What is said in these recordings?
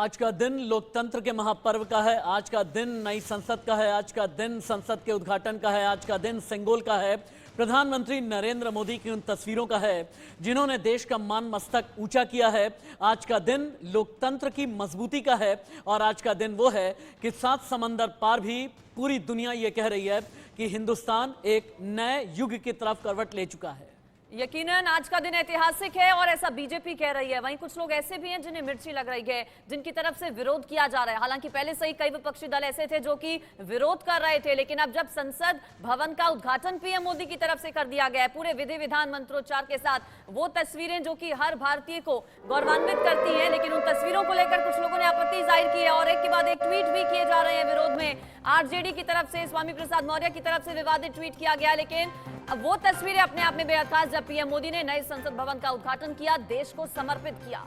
आज का दिन लोकतंत्र के महापर्व का है। आज का दिन नई संसद का है। आज का दिन संसद के उद्घाटन का है। आज का दिन सिंगोल का है। प्रधानमंत्री नरेंद्र मोदी की उन तस्वीरों का है जिन्होंने देश का मान मस्तक ऊंचा किया है। आज का दिन लोकतंत्र की मजबूती का है और आज का दिन वो है कि 7 समंदर पार भी पूरी दुनिया ये कह रही है कि हिंदुस्तान एक नए युग की तरफ करवट ले चुका है। यकीनन आज का दिन ऐतिहासिक है और ऐसा बीजेपी कह रही है। वहीं कुछ लोग ऐसे भी हैं जिन्हें मिर्ची लग रही है, जिनकी तरफ से विरोध किया जा रहा है। हालांकि पहले से ही कई विपक्षी दल ऐसे थे जो कि विरोध कर रहे थे, लेकिन अब जब संसद भवन का उद्घाटन पीएम मोदी की तरफ से कर दिया गया है पूरे विधि विधान मंत्रोच्चार के साथ, वो तस्वीरें जो कि हर भारतीय को गौरवान्वित करती है, लेकिन उन तस्वीरों को लेकर कुछ लोगों ने आपत्ति जाहिर की है और एक के बाद एक ट्वीट भी किए जा रहे हैं विरोध में। आरजेडी की तरफ से स्वामी प्रसाद मौर्य की तरफ से विवादित ट्वीट किया गया, लेकिन वो तस्वीरें अपने आप में बेहद खास जब पीएम मोदी ने नए संसद भवन का उद्घाटन किया, देश को समर्पित किया।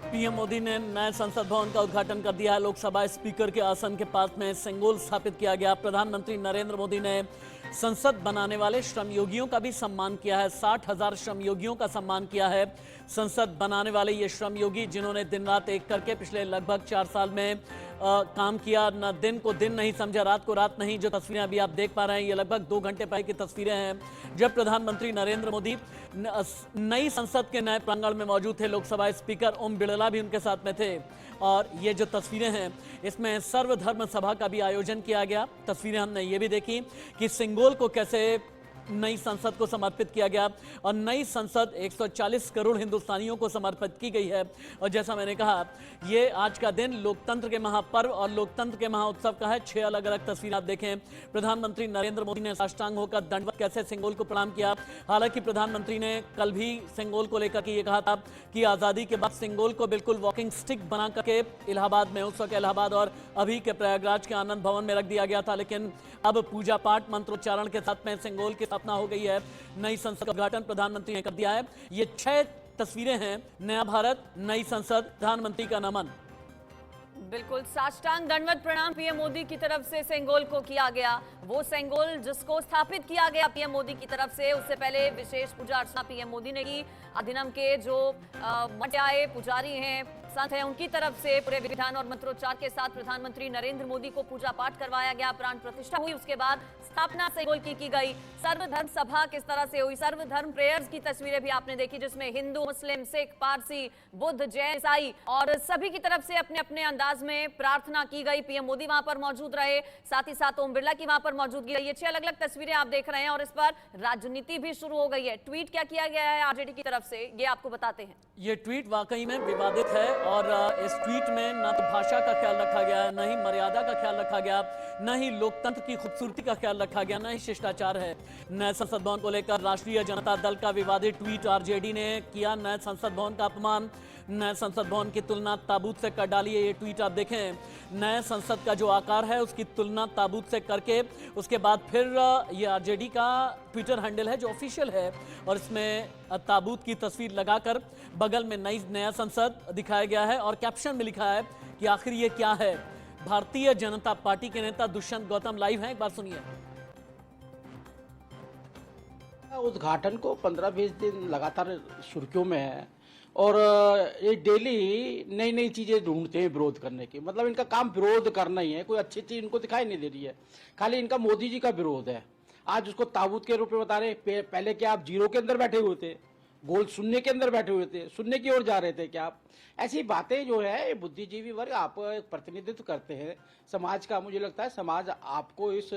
पीएम मोदी ने नए संसद भवन का उद्घाटन कर दिया है। लोकसभा स्पीकर के आसन के पास में सिंगोल स्थापित किया गया। प्रधानमंत्री नरेंद्र मोदी ने संसद बनाने वाले श्रमयोगियों का भी सम्मान किया है। 60,000 श्रमयोगियों का सम्मान किया है। संसद बनाने वाले ये श्रमयोगी जिन्होंने दिन रात एक करके पिछले लगभग 4 साल में काम किया, न दिन को दिन नहीं समझा, रात को रात नहीं। जो तस्वीरें अभी आप देख पा रहे हैं ये लगभग 2 घंटे पहले की तस्वीरें हैं जब प्रधानमंत्री नरेंद्र मोदी नई संसद के नए प्रांगण में मौजूद थे। लोकसभा स्पीकर ओम बिड़ला भी उनके साथ में थे और ये जो तस्वीरें हैं इसमें सर्वधर्म सभा का भी आयोजन किया गया। तस्वीरें हमने ये भी देखी कि सिंगोल को कैसे नई संसद को समर्पित किया गया और नई संसद 140 करोड़ हिंदुस्तानियों को समर्पित की गई है। और जैसा मैंने कहा ये आज का दिन लोकतंत्र के महापर्व और लोकतंत्र के महाउत्सव का है। 6 अलग अलग तस्वीरें आप देखें। प्रधानमंत्री नरेंद्र मोदी ने साष्टांग होकर दंडवत कैसे सिंगोल को प्रणाम किया। हालांकि प्रधानमंत्री ने कल भी सिंगोल को लेकर के ये कहा था कि आज़ादी के बाद सिंगोल को बिल्कुल वॉकिंग स्टिक बना करके इलाहाबाद में, उस वक्त इलाहाबाद और अभी के प्रयागराज के आनंद भवन में रख दिया गया था, लेकिन अब पूजा पाठ मंत्रोच्चारण के साथ में सिंगोल की स्थापना हो गई है। नई संसद का उद्घाटन प्रधानमंत्री ने कर दिया है। ये 6 तस्वीरें हैं। नया भारत, नई संसद, प्रधानमंत्री का नमन। बिल्कुल साष्टांग दंडवत प्रणाम पीएम मोदी की तरफ से सिंगोल को किया गया। वो सिंगोल जिसको स्थापित किया गया पीएम मोदी की तरफ से, उससे पहले विशेष पूजा अर्चना पीएम मोदी ने की। अधिनियम के जो मटियाए पुजारी हैं, संत हैं, उनकी तरफ से पूरे विधान और मंत्रोच्चार के साथ प्रधानमंत्री नरेंद्र मोदी को पूजा पाठ करवाया गया। प्राण प्रतिष्ठा हुई, उसके बाद स्थापना सिंगोल की गई। सर्वधर्म सभा किस तरह से हुई, सर्वधर्म प्रेयर्स की तस्वीरें भी आपने देखी जिसमें हिंदू, मुस्लिम, सिख, पारसी, बुद्ध, जैन, ईसाई और सभी की तरफ से अपने अपने अंदाज में प्रार्थना की गई। पीएम मोदी वहां पर मौजूद रहे, साथ ही साथ ओम बिड़ला की वहां पर मौजूदगी रही। ये 6 अलग अलग तस्वीरें आप देख रहे हैं और इस पर राजनीति भी शुरू हो गई है। ट्वीट क्या किया गया है आरजेडी की तरफ से, ये आपको बताते हैं। ये ट्वीट वाकई में विवादित है और इस ट्वीट में न तो भाषा का ख्याल रखा गया, न ही मर्यादा का ख्याल रखा गया, न ही लोकतंत्र की खूबसूरती का ख्याल रखा गया, न ही शिष्टाचार है। नए संसद भवन को लेकर राष्ट्रीय जनता दल का विवादित ट्वीट आरजेडी ने किया। नए संसद भवन का अपमान, नए संसद भवन की तुलना ताबूत से कर डाली है। ये ट्वीट आप देखें, नए संसद का जो आकार है उसकी तुलना ताबूत से करके उसके बाद फिर ये आरजेडी का ट्विटर हैंडल है जो ऑफिशियल है और इसमें ताबूत की तस्वीर लगाकर बगल में नया संसद दिखाया गया है और कैप्शन में लिखा है कि आखिर ये क्या है। भारतीय जनता पार्टी के नेता दुष्यंत गौतम लाइव हैं, एक बार सुनिए। उद्घाटन को 15-20 दिन लगातार सुर्खियों में है और ये डेली नई नई चीजें ढूंढते हैं विरोध करने की। मतलब इनका काम विरोध करना ही है, कोई अच्छी चीज इनको दिखाई नहीं दे रही है, खाली इनका मोदी जी का विरोध है। आज उसको ताबूत के रूप में बता रहे, पहले क्या आप जीरो के अंदर बैठे हुए थे, गोल शून्य के अंदर बैठे हुए थे, शून्य की ओर जा रहे थे क्या आप? ऐसी बातें जो है बुद्धिजीवी वर्ग आप प्रतिनिधित्व करते हैं समाज का। मुझे लगता है समाज आपको इस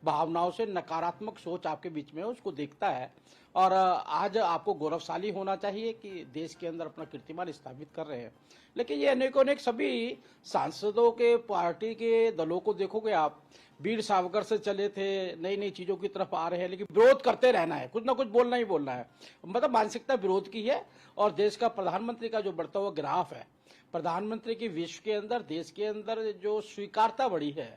भावनाओं से, नकारात्मक सोच आपके बीच में उसको देखता है और आज आपको गौरवशाली होना चाहिए कि देश के अंदर अपना कीर्तिमान स्थापित कर रहे हैं। लेकिन ये अनेक सभी सांसदों के, पार्टी के दलों को देखोगे आप, वीर सावरकर से चले थे, नई नई चीजों की तरफ आ रहे हैं, लेकिन विरोध करते रहना है, कुछ ना कुछ बोलना ही बोलना है। मतलब मानसिकता विरोध की है और देश का प्रधानमंत्री का जो बढ़ता हुआ ग्राफ है, प्रधानमंत्री की विश्व के अंदर, देश के अंदर जो स्वीकारता बढ़ी है।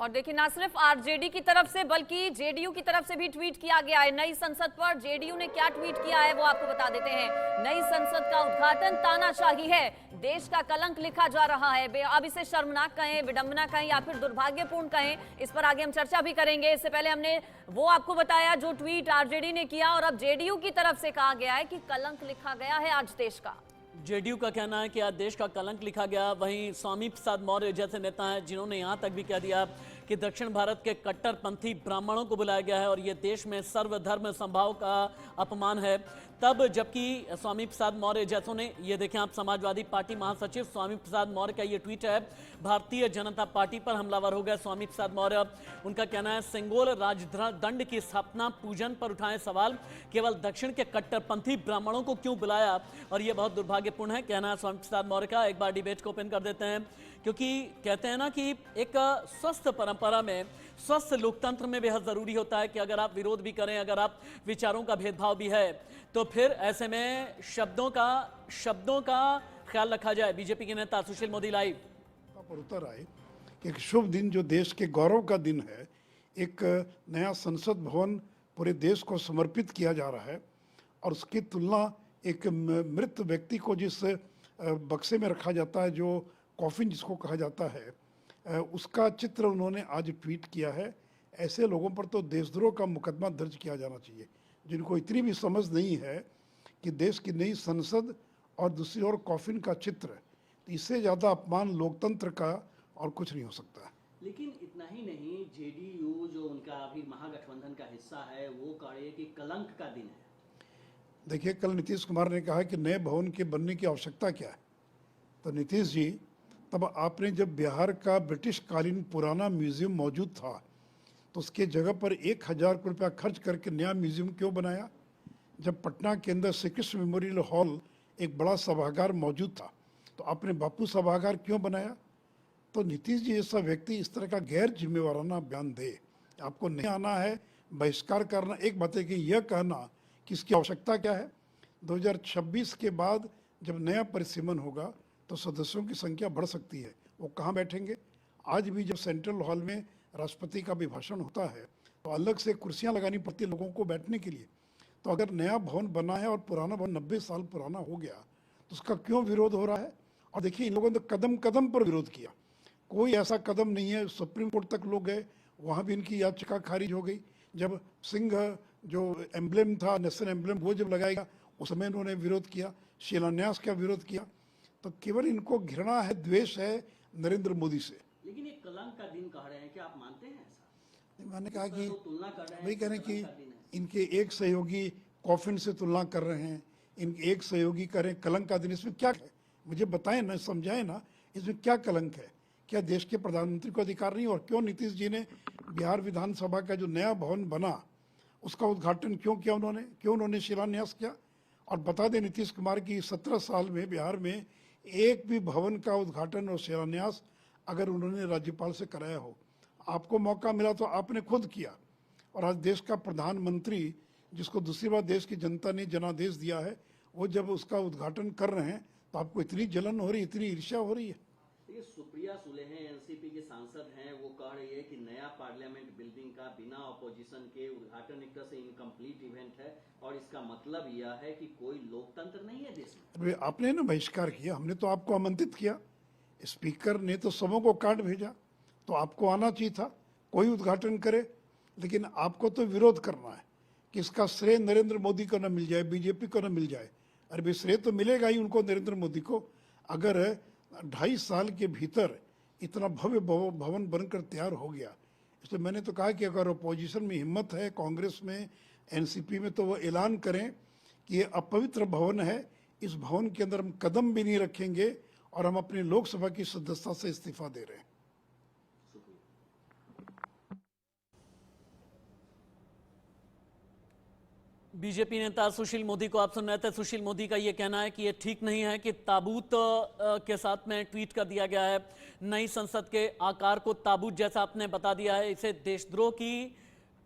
और देखिए ना सिर्फ आरजेडी की तरफ से बल्कि जेडीयू की तरफ से भी ट्वीट किया गया है। नई संसद पर जेडीयू ने क्या ट्वीट किया है वो आपको बता देते हैं। नई संसद का उद्घाटन तानाशाही है, देश का कलंक लिखा जा रहा है। अब इसे शर्मनाक कहें, विडंबना कहें या फिर दुर्भाग्यपूर्ण कहें, इस पर आगे हम चर्चा भी करेंगे। इससे पहले हमने वो आपको बताया जो ट्वीट आरजेडी ने किया और अब जेडीयू की तरफ से कहा गया है कि कलंक लिखा गया है आज देश का। जेडीयू का कहना है कि आज देश का कलंक लिखा गया। वहीं स्वामी प्रसाद मौर्य जैसे नेता हैं जिन्होंने यहां तक भी कह दिया कि दक्षिण भारत के कट्टरपंथी ब्राह्मणों को बुलाया गया है और ये देश में सर्वधर्म संभाव का अपमान है। तब जबकि स्वामी प्रसाद मौर्य जैसों ने, ये देखें आप, समाजवादी पार्टी महासचिव स्वामी प्रसाद मौर्य का ये ट्वीट है, भारतीय जनता पार्टी पर हमलावर हो गए स्वामी प्रसाद मौर्य। उनका कहना है सेंगोल राजदंड की स्थापना पूजन पर उठाए सवाल, केवल दक्षिण के कट्टरपंथी ब्राह्मणों को क्यों बुलाया, और यह बहुत दुर्भाग्यपूर्ण है, कहना है स्वामी प्रसाद मौर्य का। एक बार डिबेट को ओपन कर देते हैं, क्योंकि कहते हैं ना कि एक स्वस्थ परंपरा में, स्वस्थ लोकतंत्र में बेहद जरूरी होता है कि अगर आप विरोध भी करें, अगर आप विचारों का भेदभाव भी है, तो फिर ऐसे में शब्दों का ख्याल रखा जाए। बीजेपी के नेता सुशील मोदी लाइव पर उतर आए कि एक शुभ दिन जो देश के गौरव का दिन है, एक नया संसद भवन पूरे देश को समर्पित किया जा रहा है और उसकी तुलना एक मृत व्यक्ति को जिस बक्से में रखा जाता है, जो कॉफिन जिसको कहा जाता है, उसका चित्र उन्होंने आज ट्वीट किया है। ऐसे लोगों पर तो देशद्रोह का मुकदमा दर्ज किया जाना चाहिए, जिनको इतनी भी समझ नहीं है कि देश की नई संसद और दूसरी ओर कॉफिन का चित्र, तो इससे ज़्यादा अपमान लोकतंत्र का और कुछ नहीं हो सकता है। लेकिन इतना ही नहीं, जेडीयू जो उनका अभी महागठबंधन का हिस्सा है, वो कहे कि कलंक का दिन है। देखिए, कल नीतीश कुमार ने कहा कि नए भवन के बनने की आवश्यकता क्या है। तो नीतीश जी, तब आपने जब बिहार का ब्रिटिश कालीन पुराना म्यूजियम मौजूद था, तो उसके जगह पर 1,000 रुपया खर्च करके नया म्यूजियम क्यों बनाया? जब पटना के अंदर श्री कृष्ण मेमोरियल हॉल एक बड़ा सभागार मौजूद था, तो आपने बापू सभागार क्यों बनाया? तो नीतीश जी जैसा व्यक्ति इस तरह का गैर जिम्मेवाराना बयान दे, आपको नहीं आना है, बहिष्कार करना एक बात है, कि यह कहना कि इसकी आवश्यकता क्या है। 2026 के बाद जब नया परिसीमन होगा तो सदस्यों की संख्या बढ़ सकती है, वो कहाँ बैठेंगे? आज भी जब सेंट्रल हॉल में राष्ट्रपति का अभिभाषण होता है तो अलग से कुर्सियां लगानी पड़ती है लोगों को बैठने के लिए। तो अगर नया भवन बना है और पुराना भवन 90 साल पुराना हो गया, तो उसका क्यों विरोध हो रहा है? और देखिए, इन लोगों ने कदम कदम पर विरोध किया, कोई ऐसा कदम नहीं है, सुप्रीम कोर्ट तक लोग गए, वहाँ भी इनकी याचिका खारिज हो गई। जब सिंह जो एम्ब्लेम था, नेशनल एम्ब्लेम, वो जब लगाएगा उस समय इन्होंने विरोध किया, शिलान्यास का विरोध किया। तो केवल इनको घृणा है, द्वेष है नरेंद्र मोदी से। लेकिन एक कलंक का दिन कह रहे हैं, क्या आप मानते हैं ऐसा? मैंने कहा कि तुलना कर रहे हैं, वही कह रहे हैं कि इनके एक सहयोगी कॉफिन से तुलना कर रहे हैं, इनके एक सहयोगी कह रहे हैं कलंक का दिन। इसमें क्या है, मुझे बताएं ना, समझाएं ना, इसमें क्या कलंक है? क्या देश के प्रधानमंत्री को अधिकार नहीं? और क्यों नीतीश जी ने बिहार विधानसभा का जो नया भवन बना उसका उद्घाटन क्यों किया उन्होंने, क्यों उन्होंने शिलान्यास किया? और बता दें, नीतीश कुमार की 17 साल में बिहार में एक भी भवन का उद्घाटन और शिलान्यास अगर उन्होंने राज्यपाल से कराया हो, आपको मौका मिला तो आपने खुद किया। और आज देश का प्रधानमंत्री, जिसको दूसरी बार देश की जनता ने जनादेश दिया है, वो जब उसका उद्घाटन कर रहे हैं तो आपको इतनी जलन हो रही, इतनी ईर्ष्या हो रही है। देखिए, सुप्रिया सुले हैं, एनसीपी के सांसद हैं, वो कह रही है कि नया पार्लियामेंट बिल्डिंग का बिना अपोजिशन के उद्घाटन एक तरह से इनकम्प्लीट इवेंट है और इसका मतलब यह है कि कोई लोकतंत्र नहीं है देश में। आपने ना बहिष्कार किया, हमने तो आपको आमंत्रित किया, स्पीकर ने तो सबों को कार्ड भेजा, तो आपको आना चाहिए था, कोई उद्घाटन करे। लेकिन आपको तो विरोध करना है कि इसका श्रेय नरेंद्र मोदी को न मिल जाए, बीजेपी को न मिल जाए। अरे भाई, श्रेय तो मिलेगा ही उनको, नरेंद्र मोदी को। अगर 2.5 साल के भीतर इतना भव्य भवन बनकर तैयार हो गया, इसलिए मैंने तो कहा कि अगर अपोजिशन में हिम्मत है, कांग्रेस में, एनसीपी में, तो वो ऐलान करें कि ये अपवित्र भवन है, इस भवन के अंदर हम कदम भी नहीं रखेंगे और हम अपनी लोकसभा की सदस्यता से इस्तीफा दे रहे हैं। बीजेपी नेता सुशील मोदी को आप सुन रहे थे। सुशील मोदी का यह कहना है कि यह ठीक नहीं है कि ताबूत के साथ में ट्वीट कर दिया गया है, नई संसद के आकार को ताबूत जैसा आपने बता दिया है, इसे देशद्रोह की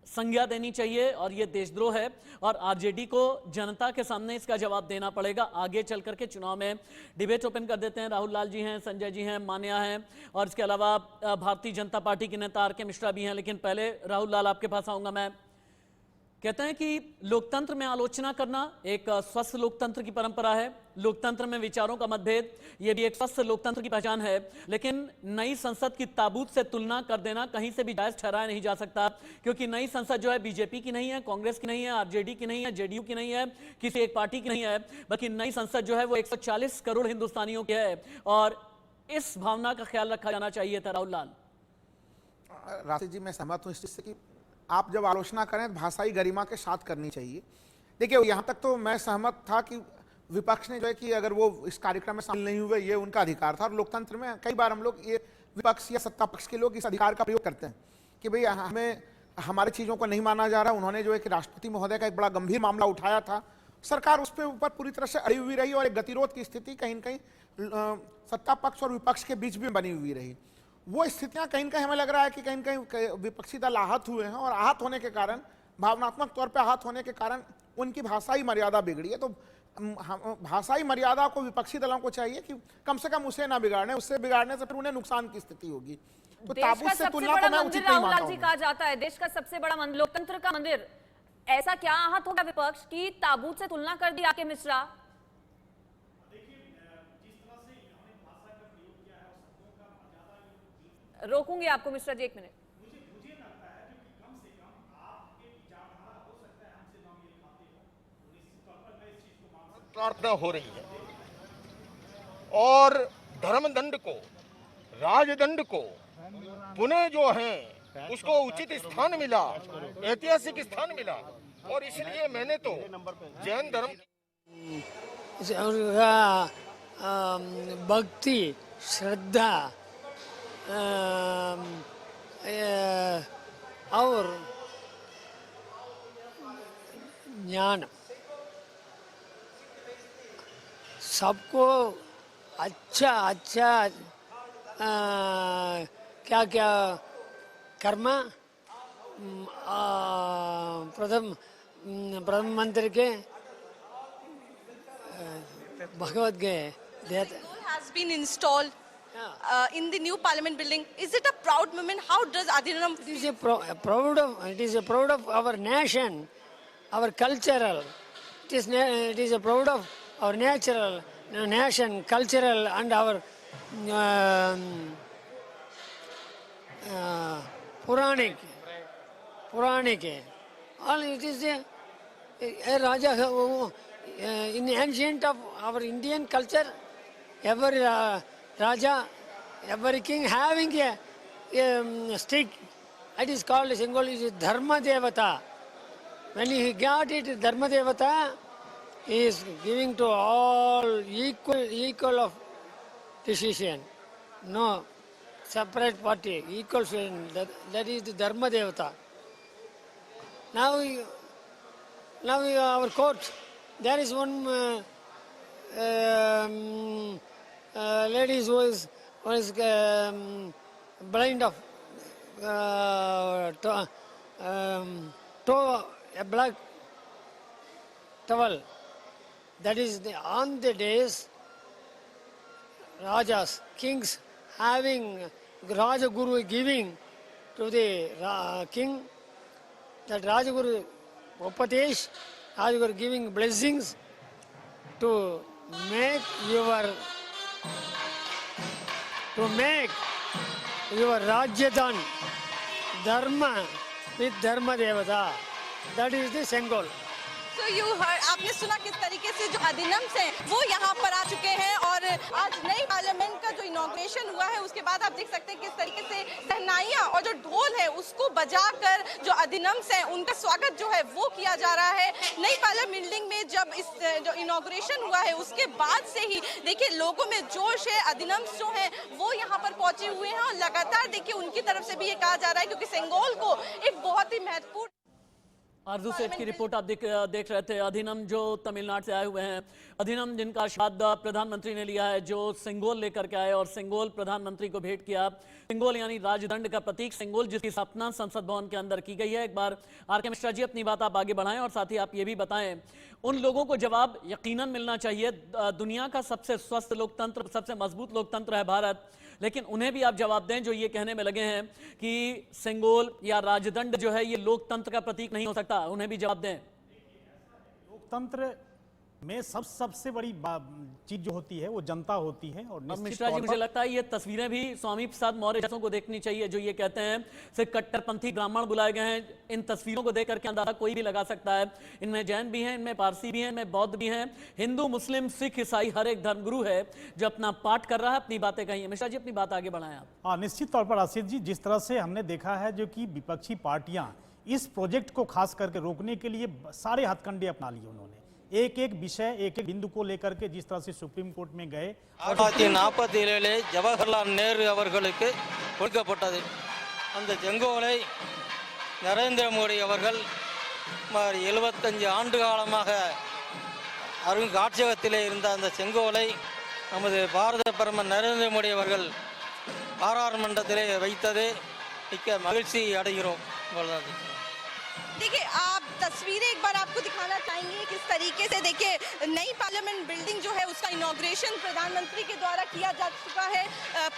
संज्ञा देनी चाहिए और यह देशद्रोह है और आरजेडी को जनता के सामने इसका जवाब देना पड़ेगा आगे चल करके चुनाव में। डिबेट ओपन कर देते हैं। राहुल लाल जी हैं, संजय जी हैं, मान्या हैं और इसके अलावा भारतीय जनता पार्टी के नेता आर के मिश्रा भी हैं। लेकिन पहले राहुल लाल, आपके पास आऊंगा मैं। कहते हैं कि लोकतंत्र में आलोचना करना एक स्वस्थ लोकतंत्र की परंपरा है। लोकतंत्र में विचारों का मतभेद ये भी एक स्वस्थ लोकतंत्र की पहचान है। लेकिन नई संसद की ताबूत से तुलना कर देना कहीं से भी जायज ठहराया नहीं जा सकता, क्योंकि नई संसद जो है बीजेपी की नहीं है, कांग्रेस की नहीं है, आरजेडी की नहीं है, जेडीयू की नहीं है, किसी एक पार्टी की नहीं है, बल्कि नई संसद जो है वो 140 करोड़ हिंदुस्तानियों की है। और इस भावना का ख्याल रखा जाना चाहिए था। राहुल लाल। राशि जी, मैं सहमत हूं इस चीज से कि आप जब आलोचना करें तो भाषाई गरिमा के साथ करनी चाहिए। देखिए, यहां तक तो मैं सहमत था कि विपक्ष ने जो है कि अगर वो इस कार्यक्रम में शामिल नहीं हुए, ये उनका अधिकार था। और लोकतंत्र में कई बार हम लोग ये विपक्ष या सत्ता पक्ष के लोग इस अधिकार का प्रयोग करते हैं कि भाई हमें हमारी चीजों को नहीं माना जा रहा। उन्होंने जो है कि राष्ट्रपति महोदय का एक बड़ा गंभीर मामला उठाया था, सरकार उस पर ऊपर पूरी तरह से अड़ी हुई रही और एक गतिरोध की स्थिति कहीं न कहीं सत्ता पक्ष और विपक्ष के बीच में बनी हुई रही। वो स्थितियां कहीं न कहीं हमें लग रहा है कि कहीं न कहीं विपक्षी दल आहत हुए हैं और आहत होने के कारण, भावनात्मक तौर पे आहत होने के कारण उनकी भाषाई मर्यादा बिगड़ी है। तो भाषाई मर्यादा को विपक्षी दलों को चाहिए कि कम से कम उसे ना बिगाड़ने, उससे बिगाड़ने से फिर उन्हें नुकसान की स्थिति होगी। तो ताबूत से तुलना को मैं उचित नहीं मानता हूं। कहा जाता है देश का सबसे बड़ा मंदिर, लोकतंत्र का मंदिर, ऐसा क्या आहत होगा विपक्ष की ताबूत से तुलना कर दी आके मिश्रा? रोकूंगी आपको मिश्रा जी, 1 मिनट। प्रार्थना हो रही है और धर्मदंड को, राजदंड को पुनः जो है उसको उचित स्थान मिला, ऐतिहासिक स्थान मिला। और इसलिए मैंने तो जैन धर्म भक्ति, श्रद्धा और ज्ञान सबको अच्छा क्या क्या कर्म प्रधानमंत्री के Bhagavad Gita has been installed in the new parliament building. Is it a proud moment? How does Adhinam It is a proud of our nation, our cultural. It is a proud of our natural nation, cultural, and our Puranic. All it is a Raja. In ancient of our Indian culture, every Raja, every king having a stick. It is called Sengol is Dharma Devata. When he got it, Dharma Devata is giving to all equal of decision. No separate party, equal. That is the Dharma Devata. Now our court, there is one lady who is blind of a black towel. That is on the days Rajas, kings having Rajaguru giving to the king, that Rajaguru Upadesh, Rajaguru giving blessings to make your Rajyadan Dharma with Dharma Devata. That is the Sengol. So you heard, आपने सुना किस तरीके से जो अधिनियम हैं वो यहाँ पर आ चुके हैं और आज नई पार्लियामेंट का जो इनॉग्रेशन हुआ है उसके बाद आप देख सकते हैं किस तरीके से सहनाइयाँ और जो ढोल है उसको बजाकर जो अधिनियम हैं उनका स्वागत जो है वो किया जा रहा है। नई पार्लियामेंट बिल्डिंग में जब इस जो इनॉग्रेशन हुआ है उसके बाद से ही देखिए लोगों में जोश है, अधिनियम जो है वो यहाँ पर पहुंचे हुए हैं और लगातार देखिए उनकी तरफ से भी ये कहा जा रहा है क्योंकि सेंगोल को एक बहुत ही महत्वपूर्ण आरजू सेठ की रिपोर्ट आप देख रहे थे। अधिनियम जो तमिलनाडु से आए हुए हैं, अधिनियम जिनका आशीर्वाद प्रधानमंत्री ने लिया है, जो सेंगोल लेकर के आए और सेंगोल प्रधानमंत्री को भेंट किया। सेंगोल यानी राजदंड का प्रतीक सेंगोल, जिसकी स्थापना संसद भवन के अंदर की गई है। एक बार आर.के. मिश्रा जी अपनी बात आप आगे बढ़ाएं और साथ ही आप ये भी बताएं, उन लोगों को जवाब यकीनन मिलना चाहिए। दुनिया का सबसे स्वस्थ लोकतंत्र, सबसे मजबूत लोकतंत्र है भारत, लेकिन उन्हें भी आप जवाब दें जो ये कहने में लगे हैं कि सेंगोल या राजदंड जो है ये लोकतंत्र का प्रतीक नहीं हो सकता। सकता, उन्हें भी जवाब दें। लोकतंत्र में सबसे बड़ी चीज जो होती है वो जनता होती है। और अब मिश्रा जी, मुझे लगता है ये तस्वीरें भी स्वामी प्रसाद मौर्य जैसों को देखनी चाहिए, जो ये कहते हैं सिर्फ कट्टरपंथी ब्राह्मण बुलाए गए हैं। इन तस्वीरों को देख करके अंदाजा कोई भी लगा सकता है, इनमें जैन भी हैं, इनमें पारसी भी हैं, इनमें बौद्ध भी हैं, हिंदू मुस्लिम सिख ईसाई हर एक धर्मगुरु है जो अपना पाठ कर रहा है, अपनी बातें कही है। मिश्रा जी, अपनी बात आगे बढ़ाएं आप। हाँ, निश्चित तौर पर आसिफ जी, जिस तरह से हमने देखा है जो कि विपक्षी पार्टियां इस प्रोजेक्ट को खास करके रोकने के लिए सारे हथकंडे अपना लिए। उन्होंने एक एक विषय, एक एक बिंदु को लेकर के जिस तरह से सुप्रीम कोर्ट में गए। 1947 ஜவஹர்லால் நேரு அவர்களுக்கு கொடுக்கப்பட்டது. அந்த செங்கோலை நரேந்திர மோடி அவர்கள் 75 ஆண்டு காலமாக அருங்காட்சியகத்திலே இருந்த அந்த செங்கோலை நமது பாரத பிரதமர் நரேந்திர மோடி அவர்கள் பாராளுமன்றத்திலே வைத்தது மிக்க மகிழ்ச்சி அடைகிறோம். देखिए, आप तस्वीरें एक बार आपको दिखाना चाहेंगे किस तरीके से। देखिए, नई पार्लियामेंट बिल्डिंग जो है उसका इनॉग्रेशन प्रधानमंत्री के द्वारा किया जा चुका है।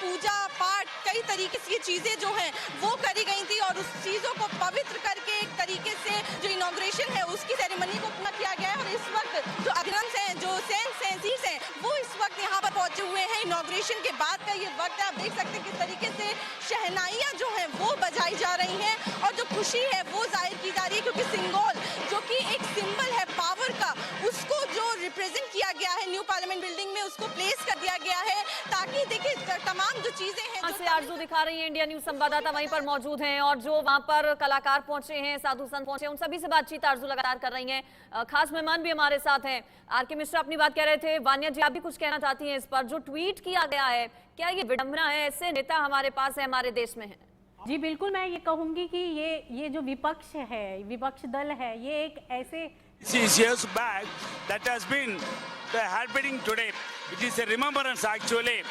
पूजा पाठ कई तरीके से ये चीज़ें जो हैं वो करी गई थी और उस चीज़ों को पवित्र करके एक तरीके से जो इनॉग्रेशन है उसकी सेरेमनी को पूरा किया गया है। और इस वक्त जो अभिनंदन हैं, जो सेंस हैं, वो इस वक्त यहाँ पर पहुंचे हुए हैं। इनॉग्रेशन के बाद का ये वक्त है, आप देख सकते हैं किस तरीके से शहनाइयाँ जो हैं वो बजाई जा रही हैं और जो खुशी है वो जाहिर की जा रही है, क्योंकि सिंगोल जो कि एक सिंबल है पावर का, उसको जो रिप्रेजेंट किया गया है न्यू पार्लियामेंट बिल्डिंग में, उसको प्लेस कर दिया गया है ताकि देखिए तमाम जो चीजें हैं से आरजू दिखा रही है। इंडिया न्यूज संवाददाता वहीं पर मौजूद हैं और जो वहां पर कलाकार पहुंचे हैं, साधु संत पहुंचे हैं, उन सभी से बातचीत आरजू लगातार कर रही हैं। खास मेहमान भी हमारे साथ हैं। आर.के. मिश्रा अपनी बात कह रहे थे, वान्या जी आप भी कुछ कहना चाहती हैं इस पर? जो ट्वीट किया गया है, क्या ये विडंबना है? ऐसे नेता हमारे पास है, हमारे देश में है? जी बिल्कुल, मैं ये कहूंगी कि ये जो विपक्ष है, विपक्ष दल है, ये एक ऐसे years back that has been happening today. It is a remembrance actually,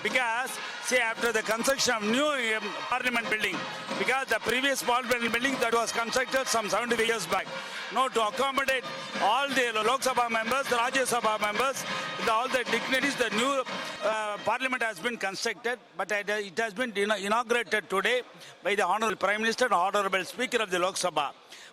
because say after the construction of new parliament building, because the previous parliament building that was constructed some 70 years back, now to accommodate all the Lok Sabha members, the Rajya Sabha members, all the dignitaries, the new parliament has been constructed, but it has been inaugurated today by the Honorable Prime Minister and Honorable Speaker of the Lok Sabha.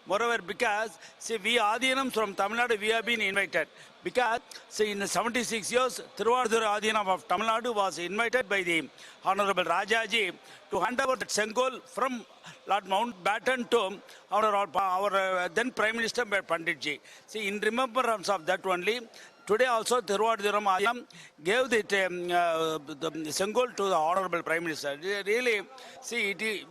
Moreover, because see, we Adinams from Tamil Nadu, we have been invited. Because see, in the 76 years, Thiruvadurai Adinam of Tamil Nadu was invited by the Honorable Rajaji to hand over the Sengol from Lord Mountbatten to our then Prime Minister Panditji. See, in remembrance of that only, today also Thiruvadurai Adinam gave the Sengol to the Honorable Prime Minister. Really, see,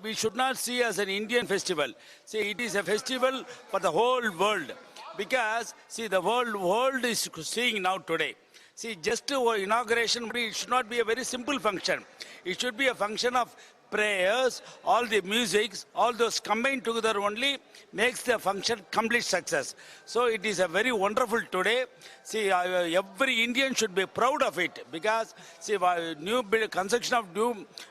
we should not see as an Indian festival. See, it is a festival for the whole world. Because, see, the world is seeing now today. See, just inauguration, it should not be a very simple function. It should be a function of prayers, all the musics, all those combined together only makes the function complete success. So it is a very wonderful today. See, every Indian should be proud of it, because see, construction of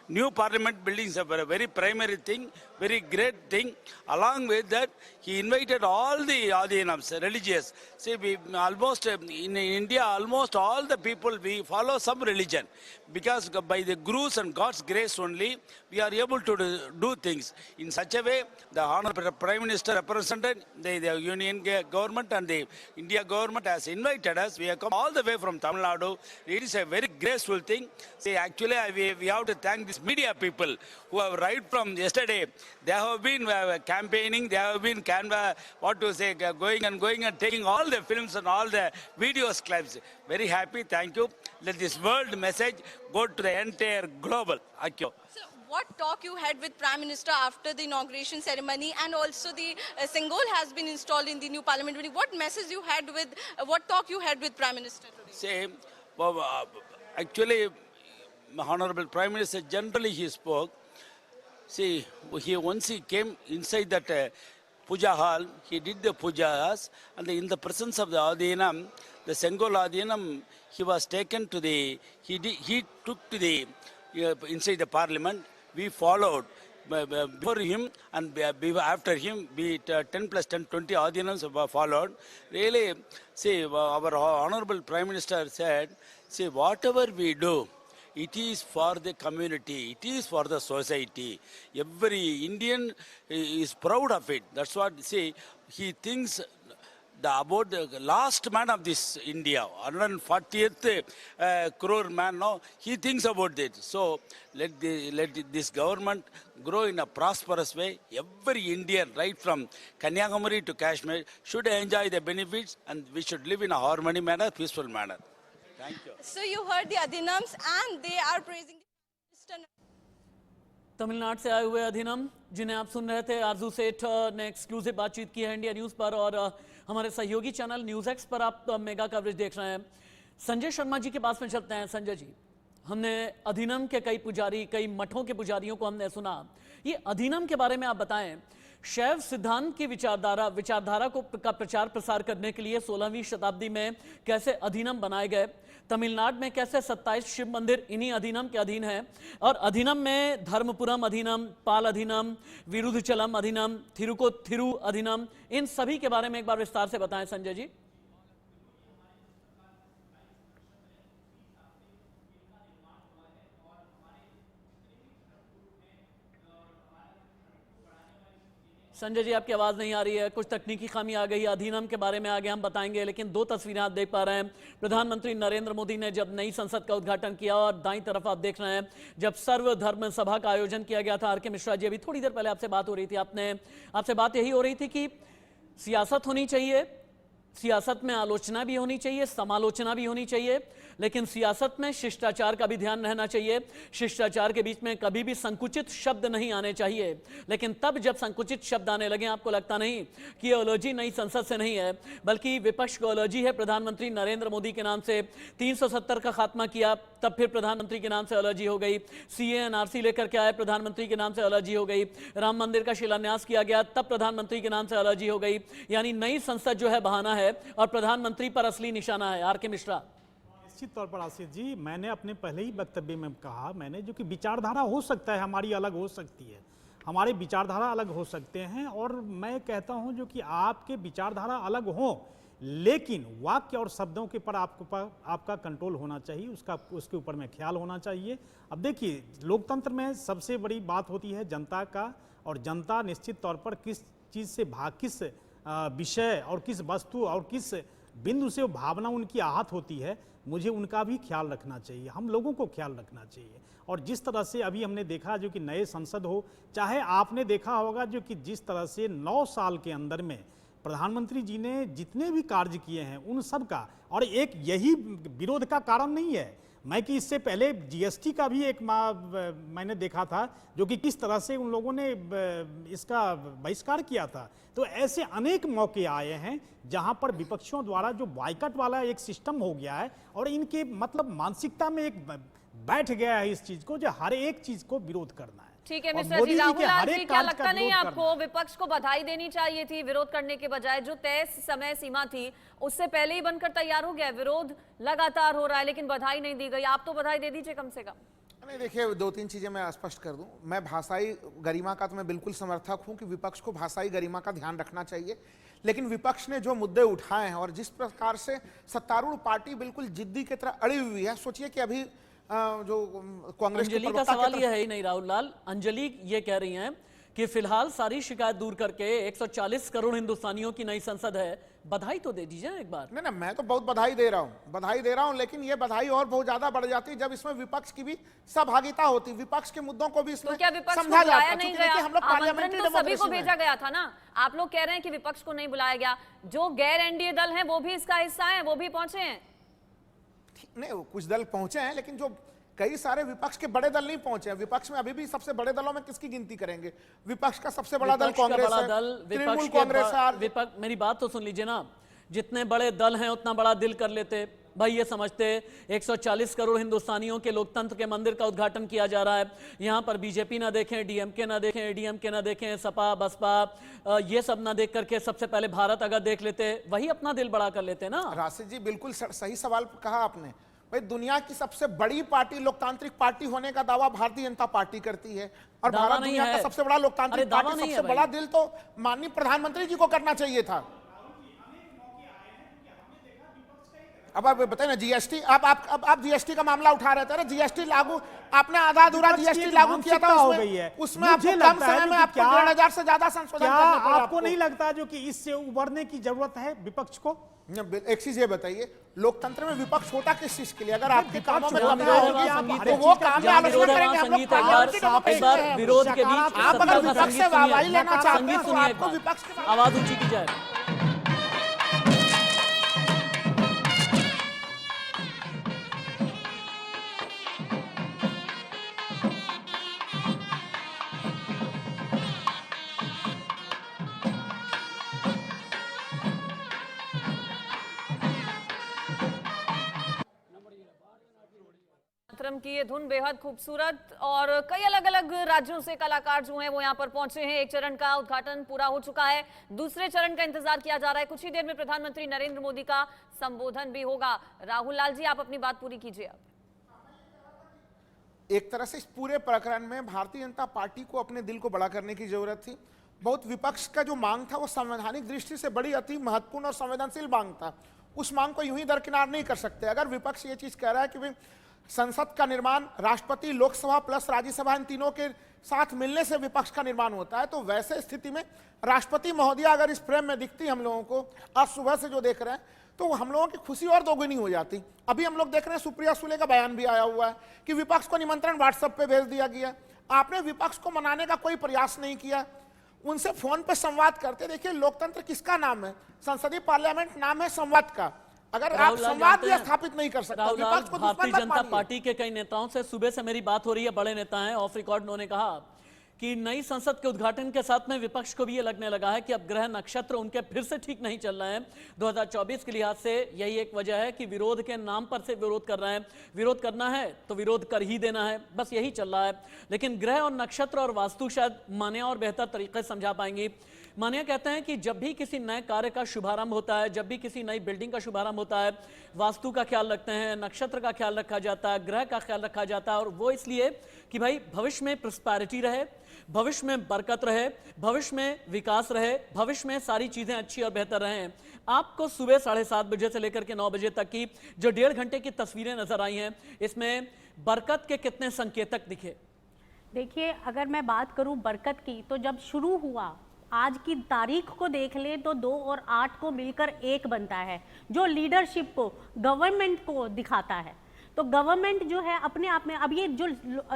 new parliament buildings are a very primary thing, very great thing. Along with that, he invited all the Adinams, religious. See, we almost in India, almost all the people, we follow some religion, because by the Gurus and God's grace only, we are able to do things. In such a way, the Honorable Prime Minister represented the Union government and the India government has invited us. We have come all the way from Tamil Nadu. It is a very graceful thing. See, actually, we have to thank these media people who have right from yesterday. They have been campaigning, they have been going and taking all the films and all the videos clips. Very happy, thank you. Let this world message go to the entire global. Thank you. So, what talk you had with Prime Minister after the inauguration ceremony, and also the Sengol has been installed in the new parliament building? What message you had with, what talk you had with Prime Minister today? Actually, Honorable Prime Minister, generally he spoke. See, once he came inside that puja hall, he did the pujas, and in the presence of the Adinam, the Sengol Adinam, he was taken to the, he took to the, inside the parliament. We followed before him and after him, be it 10 plus 10, 20 Adinams were followed. Really, see, our Honorable Prime Minister said, see, whatever we do, it is for the community, it is for the society. Every Indian is proud of it. That's what, see, he thinks about the last man of this India, 140th crore man, no, he thinks about it. So let this government grow in a prosperous way. Every Indian, right from Kanyakumari to Kashmir, should enjoy the benefits, and we should live in a harmony manner, peaceful manner. Thank you. So you heard the Adhinams and they are praising the Tamil Nadu से आए हुए अधिनम जिन्हें आप सुन रहे थे, आरजू सेठ ने exclusive बातचीत की है इंडिया न्यूज पर, और हमारे सहयोगी चैनल न्यूज एक्स पर आप मेगा कवरेज देख रहे हैं। संजय शर्मा जी के पास में चलते हैं। संजय जी, हमने अधिनम के कई पुजारी, कई मठों के पुजारियों को हमने सुना, ये अधिनम के बारे में आप बताएं। शैव सिद्धांत की विचारधारा का प्रचार प्रसार करने के लिए 16वीं शताब्दी में कैसे अधिनम बनाए गए, तमिलनाडु में कैसे 27 शिव मंदिर इन्हीं अधिनम के अधीन हैं, और अधिनम में धर्मपुरम अधिनम, पाल अधिनम, विरुद्धचलम अधिनम, थिरु अधिनम, इन सभी के बारे में एक बार विस्तार से बताएं संजय जी। संजय जी, आपकी आवाज नहीं आ रही है, कुछ तकनीकी खामी आ गई। अधिनियम के बारे में आगे हम बताएंगे, लेकिन दो तस्वीरें आप देख पा रहे हैं। प्रधानमंत्री नरेंद्र मोदी ने जब नई संसद का उद्घाटन किया, और दाईं तरफ आप देख रहे हैं जब सर्वधर्म सभा का आयोजन किया गया था। आर के मिश्रा जी, अभी थोड़ी देर पहले आपसे बात हो रही थी, आपसे बात यही हो रही थी कि सियासत होनी चाहिए, सियासत में आलोचना भी होनी चाहिए, समालोचना भी होनी चाहिए, लेकिन सियासत में शिष्टाचार का भी ध्यान रहना चाहिए। शिष्टाचार के बीच में कभी भी संकुचित शब्द नहीं आने चाहिए। लेकिन तब जब संकुचित शब्द आने लगे, आपको लगता नहीं कि ये एलर्जी नई संसद से नहीं है, बल्कि विपक्ष को एलर्जी है प्रधानमंत्री नरेंद्र मोदी के नाम से। 370 का खात्मा किया, तब फिर प्रधानमंत्री के नाम से एलर्जी हो गई। सीए एनआरसी लेकर के आए, प्रधानमंत्री के नाम से एलर्जी हो गई। राम मंदिर का शिलान्यास किया गया, तब प्रधानमंत्री के नाम से एलर्जी हो गई। यानी नई संसद जो है बहाना है और प्रधानमंत्री पर असली निशाना है। आर के मिश्रा। निश्चित तौर पर आशीष जी, मैंने अपने पहले ही वक्तव्य में कहा, मैंने जो कि विचारधारा हो सकता है हमारी अलग हो सकती है, हमारे विचारधारा अलग हो सकते हैं, और मैं कहता हूं जो कि आपके विचारधारा अलग हो, लेकिन वाक्य और शब्दों के पर आपका कंट्रोल होना चाहिए, उसके ऊपर में ख्याल होना चाहिए। अब देखिए, लोकतंत्र में सबसे बड़ी बात होती है जनता का, और जनता निश्चित तौर पर किस चीज़ से किस विषय और किस वस्तु और किस बिंदु से वो भावना उनकी आहत होती है, मुझे उनका भी ख्याल रखना चाहिए, हम लोगों को ख्याल रखना चाहिए। और जिस तरह से अभी हमने देखा जो कि नए संसद हो, चाहे आपने देखा होगा जो कि जिस तरह से 9 साल के अंदर में प्रधानमंत्री जी ने जितने भी कार्य किए हैं उन सब का, और एक यही विरोध का कारण नहीं है, मैं कि इससे पहले जीएसटी का भी एक मैंने देखा था जो कि किस तरह से उन लोगों ने इसका बहिष्कार किया था। तो ऐसे अनेक मौके आए हैं जहां पर विपक्षियों द्वारा जो बॉयकॉट वाला एक सिस्टम हो गया है, और इनके मतलब मानसिकता में एक बैठ गया है इस चीज को, जो हर एक चीज को विरोध करना है। ठीक है मिश्रा जी, राहुल लाल जी, क्या लगता नहीं आपको विपक्ष को बधाई देनी चाहिए थी विरोध करने के बजाय? जो तय समय सीमा थी उससे पहले ही बनकर तैयार हो गया, विरोध लगातार हो रहा है लेकिन बधाई नहीं दी गई। आप तो बधाई दे दीजिए कम से कम। नहीं, देखिए, 2-3 चीजें मैं स्पष्ट कर दूं। मैं भाषाई गरिमा का तो मैं बिल्कुल समर्थक हूं कि विपक्ष को भाषाई गरिमा का ध्यान रखना चाहिए, लेकिन विपक्ष ने जो मुद्दे उठाए हैं और जिस प्रकार से सत्तारूढ़ पार्टी बिल्कुल जिद्दी की तरह अड़ी हुई है, सोचिए कि अभी जो कांग्रेस अंजलि का सवाल यह है ही नहीं राहुल लाल, अंजलि ये कह रही हैं कि फिलहाल सारी शिकायत दूर करके 140 करोड़ हिंदुस्तानियों की नई संसद है, बधाई तो दे दीजिए एक बार। नहीं, मैं तो बहुत बधाई दे रहा हूं, लेकिन ये बधाई और बहुत ज्यादा बढ़ जाती जब इसमें विपक्ष की भी सहभागिता होती, विपक्ष के मुद्दों को भी इसमें समझा जाता। नहीं गया, हम लोग पार्लियामेंट्री सभी को भेजा गया था ना। आप लोग कह रहे हैं कि विपक्ष को नहीं बुलाया गया, जो गैर एनडीए दल हैं वो भी इसका हिस्सा हैं, वो भी पहुंचे हैं। नहीं, कुछ दल पहुंचे हैं, लेकिन जो कई सारे विपक्ष के बड़े दल नहीं पहुंचे हैं। विपक्ष में अभी भी सबसे बड़े दलों में किसकी गिनती करेंगे? विपक्ष का सबसे बड़ा दल कांग्रेस है, तृणमूल कांग्रेस है। मेरी बात तो सुन लीजिए ना, जितने बड़े दल हैं उतना बड़ा दिल कर लेते भाई। ये समझते 140 करोड़ हिंदुस्तानियों के लोकतंत्र के मंदिर का उद्घाटन किया जा रहा है, यहाँ पर बीजेपी ना देखें, डीएमके ना देखें, एडीएमके ना देखें, सपा बसपा ये सब ना देख करके सबसे पहले भारत अगर देख लेते, वही अपना दिल बड़ा कर लेते ना। राशिद जी, बिल्कुल सही सवाल कहा आपने। भाई, दुनिया की सबसे बड़ी पार्टी, लोकतांत्रिक पार्टी होने का दावा भारतीय जनता पार्टी करती है, और भारत दुनिया का सबसे बड़ा लोकतांत्रिक पार्टी, सबसे बड़ा दिल तो माननीय प्रधानमंत्री जी को करना चाहिए था। अब आप बताइए ना जीएसटी, आप जीएसटी का मामला उठा रहे थे ना, जीएसटी लागू आपने आधा अधूरा जीएसटी लागू किया था, हो गई है उसमें आपको कम समय में आपको 1,500 से ज्यादा संशोधन करने पड़े। आपको नहीं लगता जो कि इससे उबरने की जरूरत है विपक्ष को? एक चीज ये बताइए, लोकतंत्र में विपक्ष होता किस चीज के लिए? अगर आपके कामों में कमी होगी तो वो काम में आलोचना करेंगे हम लोग। विरोध के बीच आप अगर विपक्ष से वाहवाही लेना चाहते हैं तो आपको विपक्ष के आवाज ऊंची की जाए। कार्यक्रम की ये धुन बेहद खूबसूरत, और कई अलग अलग राज्यों से कलाकार जो हैं वो यहाँ पर पहुंचे हैं। एक चरण का उद्घाटन पूरा हो चुका है, दूसरे चरण का इंतजार किया जा रहा है। कुछ ही देर में प्रधानमंत्री नरेंद्र मोदी का संबोधन भी होगा। राहुल लाल जी, आप अपनी बात पूरी कीजिए। अब एक तरह से इस पूरे प्रकरण में भारतीय जनता पार्टी को अपने दिल को बड़ा करने की जरूरत थी। बहुत विपक्ष का जो मांग था वो संवैधानिक दृष्टि से बड़ी अति महत्वपूर्ण और संवेदनशील मांग था। उस मांग को यूं ही दरकिनार नहीं कर सकते। अगर विपक्ष ये चीज कह रहा है कि भाई संसद का निर्माण राष्ट्रपति, लोकसभा प्लस राज्यसभा इन तीनों के साथ मिलने से विपक्ष का निर्माण होता है, तो वैसे स्थिति में राष्ट्रपति महोदय अगर इस फ्रेम में दिखती हम लोगों को, आज सुबह से जो देख रहे हैं, तो हम लोगों की खुशी और दोगुनी हो जाती। अभी हम लोग देख रहे हैं सुप्रिया सुले का बयान भी आया हुआ है कि विपक्ष को निमंत्रण व्हाट्सएप पे भेज दिया गया। आपने विपक्ष को मनाने का कोई प्रयास नहीं किया, उनसे फोन पे संवाद करते। देखिए, लोकतंत्र किसका नाम है? संसदीय पार्लियामेंट नाम है संवाद का। अगर आप संवाद भी स्थापित नहीं कर सकते, विपक्ष को भारतीय जनता पार्टी के कई नेताओं से सुबह से मेरी बात हो रही है, बड़े नेता हैं, ऑफ रिकॉर्ड उन्होंने कहा कि नई संसद के उद्घाटन के साथ में विपक्ष को भी ये लगने लगा है कि अब ग्रह नक्षत्र उनके फिर से ठीक नहीं चल रहे हैं 2024 के लिहाज से। यही एक वजह है कि विरोध के नाम पर से विरोध कर रहे हैं। विरोध करना है तो विरोध कर ही देना है, बस यही चल रहा है। लेकिन ग्रह और नक्षत्र और वास्तु शायद मान्या और बेहतर तरीके से समझा पाएंगी। मान्या कहते हैं कि जब भी किसी नए कार्य का शुभारंभ होता है, जब भी किसी नई बिल्डिंग का शुभारंभ होता है, वास्तु का ख्याल रखते हैं, नक्षत्र का ख्याल रखा जाता है, ग्रह का ख्याल रखा जाता है, और वो इसलिए कि भाई भविष्य में प्रॉस्पेरिटी रहे, भविष्य में बरकत रहे, भविष्य में विकास रहे, भविष्य में सारी चीजें अच्छी और बेहतर रहें। आपको सुबह 7:30 बजे से लेकर के 9 बजे तक की जो 1.5 घंटे की तस्वीरें नजर आई हैं, इसमें बरकत के कितने संकेतक दिखे? देखिए, अगर मैं बात करूं बरकत की, तो जब शुरू हुआ, आज की तारीख को देख ले तो 2 और 8 को मिलकर 1 बनता है, जो लीडरशिप को, गवर्नमेंट को दिखाता है। तो गवर्नमेंट जो है अपने आप में, अब ये जो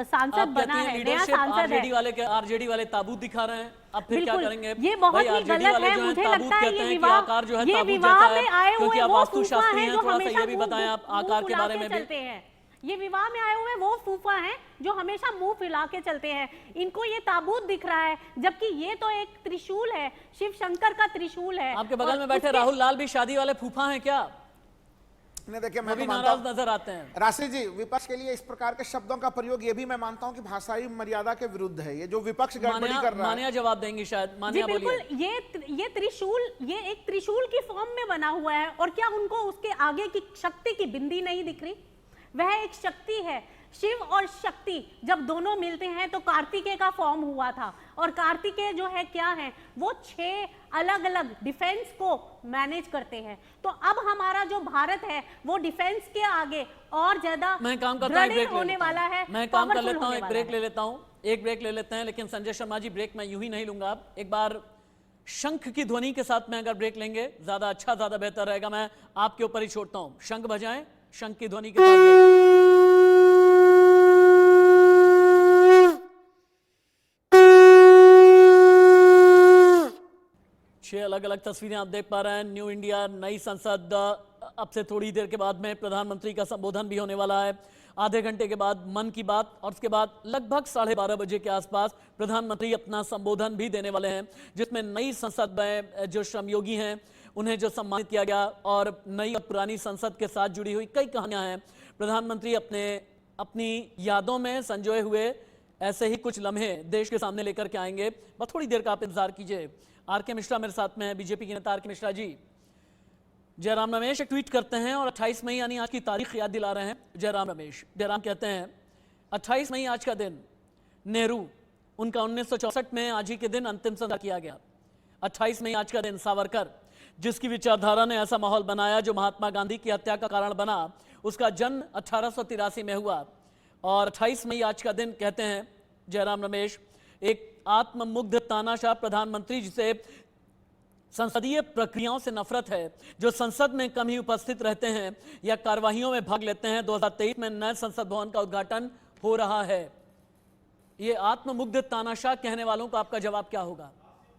सांसद बना है, नया सांसद है, आरजेडी वाले ताबूत दिखा रहे हैं, अब फिर क्या करेंगे? ये बहुत ही गलत है। मुझे लगता है ये विवाह में आए हुए वो फूफा हैं जो हमेशा ये भी बताएं आप आकार के बारे में चलते हैं। ये विवाह में आए हुए वो फूफा हैं जो हमेशा मुंह फैला के चलते हैं। इनको ये ताबूत दिख रहा है, जबकि ये तो एक त्रिशूल है, शिव शंकर का त्रिशूल है। आपके बगल में बैठे राहुल लाल भी शादी वाले फूफा हैं क्या? नहीं, देखिए, मैं भी नाराज नजर आते हैं। राशि जी, विपक्ष के लिए इस प्रकार के शब्दों का प्रयोग ये भी मैं मानता हूं कि भाषाई मर्यादा के विरुद्ध है। ये जो विपक्ष गड़बड़ी कर रहा है। मान्या जवाब देंगी शायद। मान्या बोलिए। ये त्रिशूल, ये एक त्रिशूल की फॉर्म में बना हुआ है, और क्या उनको उसके आगे की शक्ति की बिंदी नहीं दिख रही? वह एक शक्ति है। शिव और शक्ति जब दोनों मिलते हैं तो कार्तिकेय का फॉर्म हुआ था, और कार्तिकेय जो है क्या है, वो 6 अलग अलग डिफेंस को मैनेज करते हैं। तो अब हमारा जो भारत है वो डिफेंस के आगे और ज्यादा मैं काम करता हूं, ब्रेक होने वाला है। मैं काम कर लेता हूं, एक ब्रेक ले लेता हूं, एक ब्रेक ले लेते हैं। लेकिन संजय शर्मा जी, ब्रेक मैं यूं ही नहीं लूंगा। एक बार शंख की ध्वनि के साथ में अगर ब्रेक लेंगे ज्यादा अच्छा, ज्यादा बेहतर रहेगा। मैं आपके ऊपर ही छोड़ता हूं, शंख बजाएं, शंख की ध्वनि के साथ। 6 अलग अलग तस्वीरें आप देख पा रहे हैं। न्यू इंडिया, नई संसद, अब से थोड़ी देर के बाद में प्रधानमंत्री का संबोधन भी होने वाला है। आधे घंटे के बाद मन की बात, और उसके बाद लगभग 12:30 बजे के आसपास प्रधानमंत्री अपना संबोधन भी देने वाले हैं, जिसमें नई संसद में जो श्रमयोगी हैं उन्हें जो सम्मानित किया गया, और नई और पुरानी संसद के साथ जुड़ी हुई कई कहानियां हैं। प्रधानमंत्री अपनी यादों में संजोए हुए ऐसे ही कुछ लम्हे देश के सामने लेकर के आएंगे। बस थोड़ी देर का आप इंतजार कीजिए। आर.के. मिश्रा मेरे साथ में है, बीजेपी के नेता आर.के. मिश्रा जी। जयराम रमेश एक ट्वीट करते हैं और 28 मई यानी आज की तारीख याद दिला रहे हैं। जयराम कहते हैं 28 मई आज का दिन, नेहरू, उनका 1964 में आज ही के दिन अंतिम संस्कार किया गया। 28 मई आज का दिन, सावरकर, जिसकी विचारधारा ने ऐसा माहौल बनाया जो महात्मा गांधी की हत्या का कारण बना। उसका जन्म 1883 में हुआ और 28 मई आज का दिन कहते हैं जयराम रमेश। एक आत्ममुग्ध तानाशाह प्रधानमंत्री जिसे संसदीय प्रक्रियाओं से नफरत है, जो संसद में कम ही उपस्थित रहते हैं या कार्यवाहियों में भाग लेते हैं। 2023 में नए संसद भवन का उद्घाटन हो रहा है। ये आत्ममुग्ध तानाशाह कहने वालों का आपका जवाब क्या होगा?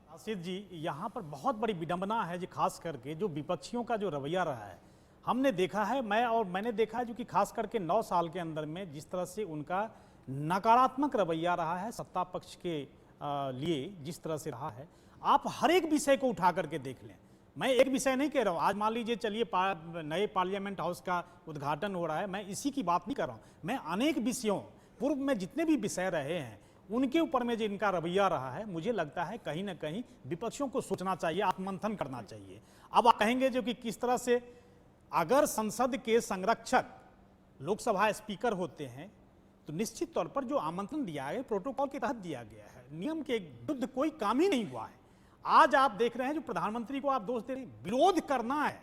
आसिफ जी, यहाँ पर बहुत बड़ी विडंबना है जी, खास करके जो विपक्षियों का जो रवैया रहा है। हमने देखा है, मैंने देखा है जो कि खास करके 9 साल के अंदर में जिस तरह से उनका नकारात्मक रवैया रहा है सत्ता पक्ष के लिए, जिस तरह से रहा है। आप हर एक विषय को उठा करके देख लें। मैं एक विषय नहीं कह रहा हूँ, आज मान लीजिए चलिए नए पार्लियामेंट हाउस का उद्घाटन हो रहा है, मैं इसी की बात नहीं कर रहा हूँ। मैं अनेक विषयों, पूर्व में जितने भी विषय रहे हैं उनके ऊपर में जो इनका रवैया रहा है, मुझे लगता है कहीं ना कहीं विपक्षियों को सोचना चाहिए, आत्ममंथन करना चाहिए। अब आप कहेंगे जो कि किस तरह से अगर संसद के संरक्षक लोकसभा स्पीकर होते हैं तो निश्चित तौर पर जो आमंत्रण दिया है प्रोटोकॉल के तहत दिया गया है, नियम के विरुद्ध कोई काम ही नहीं हुआ है। आज आप देख रहे हैं जो प्रधानमंत्री को आप दोष दे रहे हैं, विरोध करना है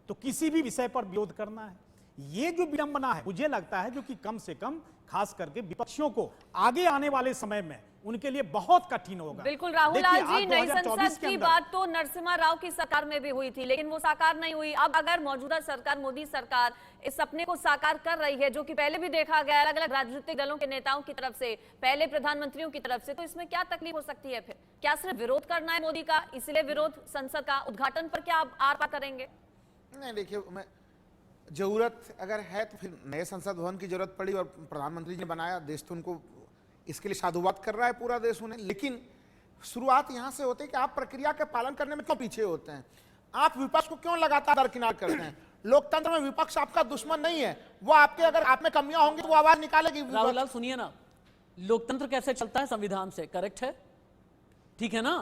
तो किसी भी विषय पर विरोध करना है। ये जो विडंबना है, मुझे लगता है जो कि कम से कम खास करके विपक्षियों को आगे आने वाले समय में उनके लिए बहुत कठिन होगा। बिल्कुल राहुल लाल जी, नई संसद की बात तो नरसिम्हा राव की सरकार में भी हुई थी, लेकिन वो साकार नहीं हुई। अब अगर मौजूदा सरकार, मोदी सरकार, इस सपने को साकार कर रही है, जो कि पहले भी देखा गया अलग अलग राजनीतिक दलों के नेताओं की तरफ से, पहले प्रधानमंत्रियों की तरफ से, तो इसमें क्या तकलीफ हो सकती है? फिर क्या सिर्फ विरोध करना है मोदी का, इसलिए विरोध संसद का उद्घाटन पर क्या आप आर पार करेंगे? नहीं, देखिए, मैं जरूरत अगर है तो फिर नए संसद भवन की जरूरत पड़ी और प्रधानमंत्री ने बनाया, देश तो उनको इसके लिए साधुवाद कर रहा है पूरा देश उन्हें। लेकिन शुरुआत यहां से होती है कि आप प्रक्रिया के पालन करने में क्यों पीछे होते हैं? आप विपक्ष को क्यों लगातार दरकिनार करते हैं? लोकतंत्र में विपक्ष आपका दुश्मन नहीं है, वो आपके अगर आप में कमियां होंगी तो वो आवाज निकालेगी। राहुल लाल सुनिए ना, लोकतंत्र कैसे चलता है? संविधान से, करेक्ट है? ठीक है ना?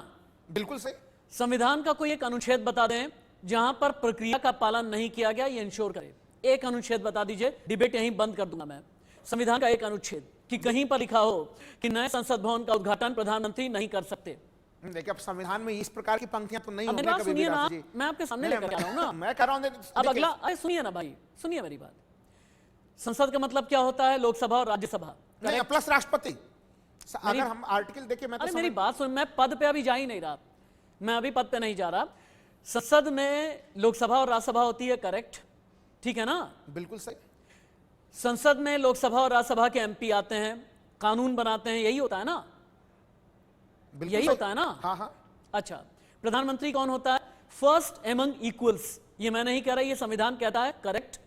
बिल्कुल सही। संविधान का कोई एक अनुच्छेद बता दें जहां पर प्रक्रिया का पालन नहीं किया गया, ये इंश्योर करे। एक अनुच्छेद बता दीजिए, डिबेट यहीं बंद कर दूंगा मैं। संविधान का एक अनुच्छेद कि कहीं पर लिखा हो कि नए संसद भवन का उद्घाटन प्रधानमंत्री नहीं कर सकते। देखिए, अब संविधान में इस प्रकार की पंक्तियां तो नहीं होंगी कभी भी। सुनिए ना, मैं आपके सामने लेकर आ रहा हूं ना। मैं कह रहा हूं अब अगला, अरे सुनिए ना भाई, सुनिए मेरी बात। संसद का मतलब क्या होता है? लोकसभा और राज्यसभा प्लस राष्ट्रपति। अगर हम आर्टिकल देखिए, मैं तो मेरी बात सुन, मैं पद पे अभी जा ही नहीं रहा, मैं अभी पद पे नहीं जा रहा। संसद में लोकसभा और राज्यसभा होती है, करेक्ट? ठीक है ना? बिल्कुल सही। संसद में लोकसभा और राज्यसभा के एमपी आते हैं, कानून बनाते हैं, यही होता है ना? यही होता है ना? हाँ हाँ। अच्छा, प्रधानमंत्री कौन होता है? First among equals. ये मैं नहीं कह रहा, ये संविधान कहता है, करेक्ट?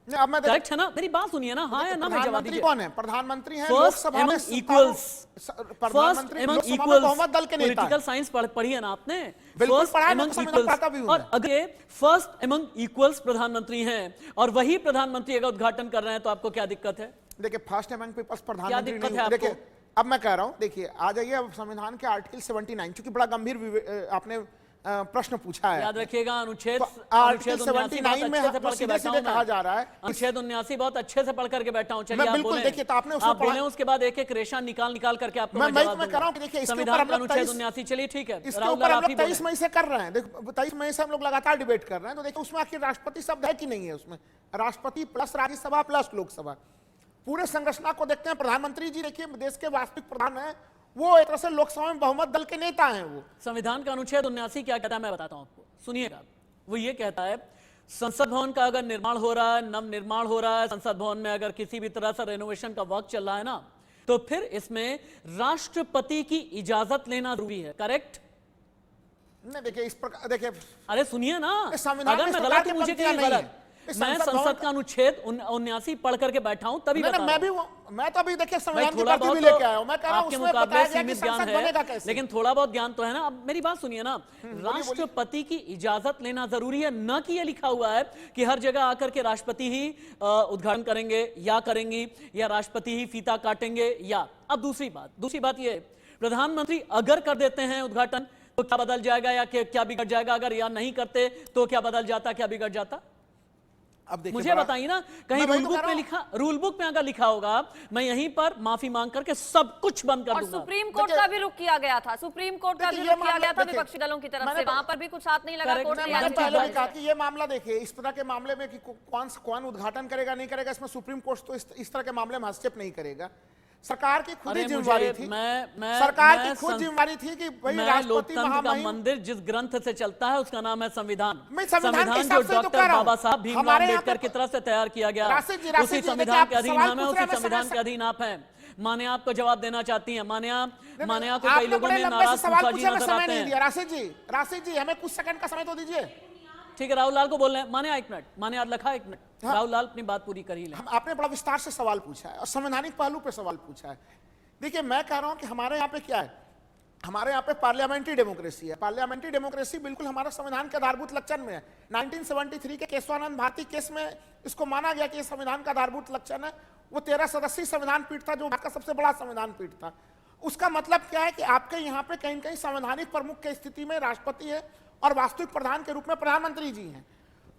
अब मैं करेक्ट है ना? मेरी बात सुनिए ना, हाँ या ना में जवाब दीजिए। कौन है? प्रधानमंत्री है लोकसभा में इक्वल्स। फर्स्ट एमंग इक्वल्स, बहुमत दल के नेता। पॉलिटिकल साइंस पढ़ी है ना आपने? First among equals. और अगर फर्स्ट एमंग इक्वल्स प्रधानमंत्री हैं और वही प्रधानमंत्री अगर उद्घाटन कर रहे हैं तो आपको क्या दिक्कत है? देखिए, फर्स्ट एमंग पीपल्स प्रधानमंत्री दिक्कत है? देखिए, अब मैं कह रहा हूं, देखिए आ जाइए अब संविधान के आर्टिकल 79, चूंकि बड़ा गंभीर आपने प्रश्न पूछा है, याद रखिएगा। अनुच्छेद आर्टिकल 79 में सीधे कहा जा रहा है, अनुच्छेद 79 बहुत अच्छे से पढ़ करके बैठा हूं। चलिए मैं आप बिल्कुल बोलें, देखिए, तो आपने उसको आप बोलें, उसके बाद एक एक रेशा निकाल करके आपको मैं कह रहा हूं कि देखिए, संविधान का अनुच्छेद 79, चलिए ठीक है। इसके ऊपर हम लोग 23 मई से कर रहे हैं। देखो, 23 मई से हम लोग लगातार डिबेट कर रहे हैं, तो देखिए उसमें आखिर राष्ट्रपति शब्द है कि नहीं है? उसमें राष्ट्रपति प्लस राज्यसभा प्लस लोकसभा, पूरे संरचना को देखते हैं। प्रधानमंत्री जी देखिए देश के वास्तविक प्रधान है, वो एक तरह से लोकसभा में बहुमत दल के नेता हैं। वो संविधान का अनुच्छेद 79 क्या कहता है मैं बताता हूं आपको, सुनिएगा। वो ये कहता है, संसद भवन का अगर निर्माण हो रहा है, नव निर्माण हो रहा है, संसद भवन में अगर किसी भी तरह से रेनोवेशन का वर्क चल रहा है ना, तो फिर इसमें राष्ट्रपति की इजाजत लेना जरूरी है, करेक्ट? नहीं, देखिए इस प्रकार, देखिए, अरे सुनिए ना, अगर मैं गलत हूं मुझे कहिए गलत। मैं संसद का अनुच्छेद 79 पढ़ करके बैठा हूं, तभी बता रहा हूं। मैं तो अभी देखिए संविधान की प्रति भी लेके आया हूं। मैं कह रहा हूं आपके उसमें मुकाबले बताया गया कि सीमित ज्ञान संसद बनेगा है, कैसे। लेकिन थोड़ा बहुत ज्ञान तो है ना। अब मेरी बात सुनिए ना, राष्ट्रपति की इजाजत लेना जरूरी है, न कि ये लिखा हुआ है कि हर जगह आकर के राष्ट्रपति ही उद्घाटन करेंगे या करेंगी, या राष्ट्रपति ही फीता काटेंगे। या अब दूसरी बात ये, प्रधानमंत्री अगर कर देते हैं उद्घाटन तो क्या बदल जाएगा या क्या बिगड़ जाएगा? अगर या नहीं करते तो क्या बदल जाता, क्या बिगड़ जाता? अब देखिए मुझे बताइए ना, कहीं मैं वही रूल तो बुक कह रहा में हूं। लिखा, रूल बुक में अगर लिखा होगा मैं यहीं पर माफी मांग करके सब कुछ बंद कर और दूंगा। सुप्रीम कोर्ट का भी रुख किया गया था, सुप्रीम कोर्ट का भी देखिए, ये रुख किया मामला- गया था देखिए, विपक्षी दलों की तरफ मैंने से, तो- वहां पर भी कुछ हाथ नहीं लगा Correct, कोर्ट ने। मैंने यानी पहले भी कि- कहा कि ये मामला देखिए, इस तरह के मामले में कि कौन उद्घाटन करेगा नहीं करेगा, इसमें सुप्रीम कोर्ट तो इस तरह के मामले में हस्तक्षेप नहीं करेगा। सरकार की खुद ही अरे जिम्मेवारी मुझे थी, मैं सरकार मैं की खुद सं- जिम्मेवारी थी कि भाई मैं राष्ट्रपति लोकतंत्र का महामहिम मंदिर जिस ग्रंथ से चलता है उसका नाम है संविधान। मैं संविधान के जो हिसाब से तो डॉक्टर कह रहा हूं। बाबा साहब भीमराव हमारे यहाँ अम्बेडकर पे- की तरफ से तैयार किया गया, राशिद जी, उसी देखिए, संविधान आप के अधीन सवाल हम है, पूछ रहे उसी हैं, मैं संविधान समझ के अधीन आप हैं। माने आपको जवाब देना चाहती हैं, माने को कई आपने लोगों बड़े ने लंबे नाराज से सवाल फूफा जी पूछे, मैं नजर समय आते नहीं हैं। दिया। राशिद जी हमें कुछ सेकंड का समय तो दीजिए। ठीक है, राहुल लाल को बोल रहे हैं, माने एक मिनट, माने आज लखा एक मिनट, हाँ। राहुल लाल अपनी बात पूरी कर ही लें। आपने बड़ा विस्तार से सवाल पूछा है और संवैधानिक पहलू पे सवाल पूछा है। देखिए, मैं कह रहा हूं कि हमारे यहाँ पे क्या है, हमारे यहाँ पे पार्लियामेंट्री डेमोक्रेसी है। पार्लियामेंट्री डेमोक्रेसी बिल्कुल हमारा संविधान के आधारभूत लक्षण में है। 1973 के केशवानंद भारती केस में इसको माना गया कि ये संविधान का आधारभूत लक्षण है। वो 13 सदस्यीय संविधान पीठ था, जो भारत का सबसे बड़ा संविधान पीठ था। उसका मतलब क्या है कि आपके यहाँ पे कहीं कहीं संवैधानिक प्रमुख की स्थिति में राष्ट्रपति है और वास्तविक प्रधान के रूप में प्रधानमंत्री जी हैं।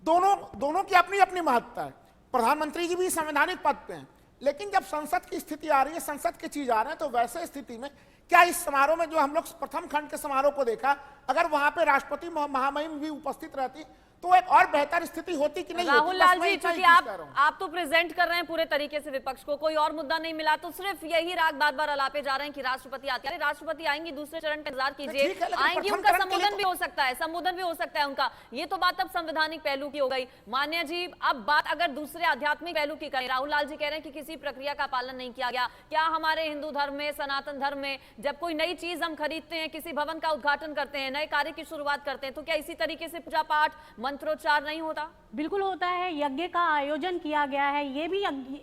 दोनों की अपनी अपनी महत्ता है। प्रधानमंत्री जी भी संवैधानिक पद पे हैं, लेकिन जब संसद की स्थिति आ रही है, संसद के चीज आ रहे हैं, तो वैसे स्थिति में क्या इस समारोह में जो हम लोग प्रथम खंड के समारोह को देखा, अगर वहां पे राष्ट्रपति महामहिम भी उपस्थित रहती तो एक और बेहतर स्थिति होती कि नहीं होती? राहुल बस लाल मैं जी, इतना ही क्योंकि पूछ कह रहा हूं। आप तो प्रेजेंट कर रहे हैं पूरे तरीके से विपक्ष को, कोई और मुद्दा नहीं मिला तो सिर्फ यही राग बार बार अलापे जा रहे हैं कि राष्ट्रपति आते हैं। अरे राष्ट्रपति आएंगी, दूसरे चरण का इंतजार कीजिए, ठीक है, लेकिन आएंगी, प्रथम उनका चरण के लिए संबोधन भी हो सकता है, संबोधन भी हो सकता है उनका। ये तो बात अब संवैधानिक पहलू की हो गई। मान्य जी, अब बात अगर दूसरे आध्यात्मिक पहलू की करें, राहुल लाल जी कह रहे हैं कि किसी प्रक्रिया का पालन नहीं किया गया। क्या हमारे हिंदू धर्म में, सनातन धर्म में जब कोई नई चीज हम खरीदते हैं, किसी भवन का उद्घाटन करते हैं, नए कार्य की शुरुआत करते हैं, तो क्या इसी तरीके से पूजा पाठ मंत्रोच्चार नहीं होता? बिल्कुल होता है। यज्ञ का आयोजन किया गया है,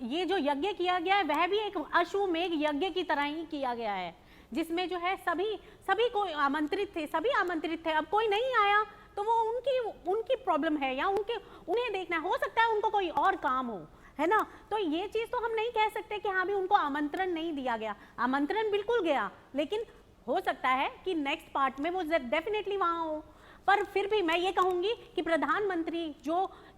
ये जो यज्ञ किया गया है वह भी एक अश्वमेघ यज्ञ की तरह ही किया गया है, जिसमें जो है सभी को आमंत्रित थे, सभी आमंत्रित थे। अब कोई नहीं आया तो वो उनकी प्रॉब्लम है, या उन्हें देखना है। हो सकता है उनको कोई और काम हो, है ना। तो ये चीज तो हम नहीं कह सकते कि हाँ भी उनको आमंत्रण नहीं दिया गया। आमंत्रण बिल्कुल गया, लेकिन हो सकता है कि नेक्स्ट पार्ट में वो डेफिनेटली वहां हो। पर फिर भी मैं ये कहूंगी कि प्रधानमंत्री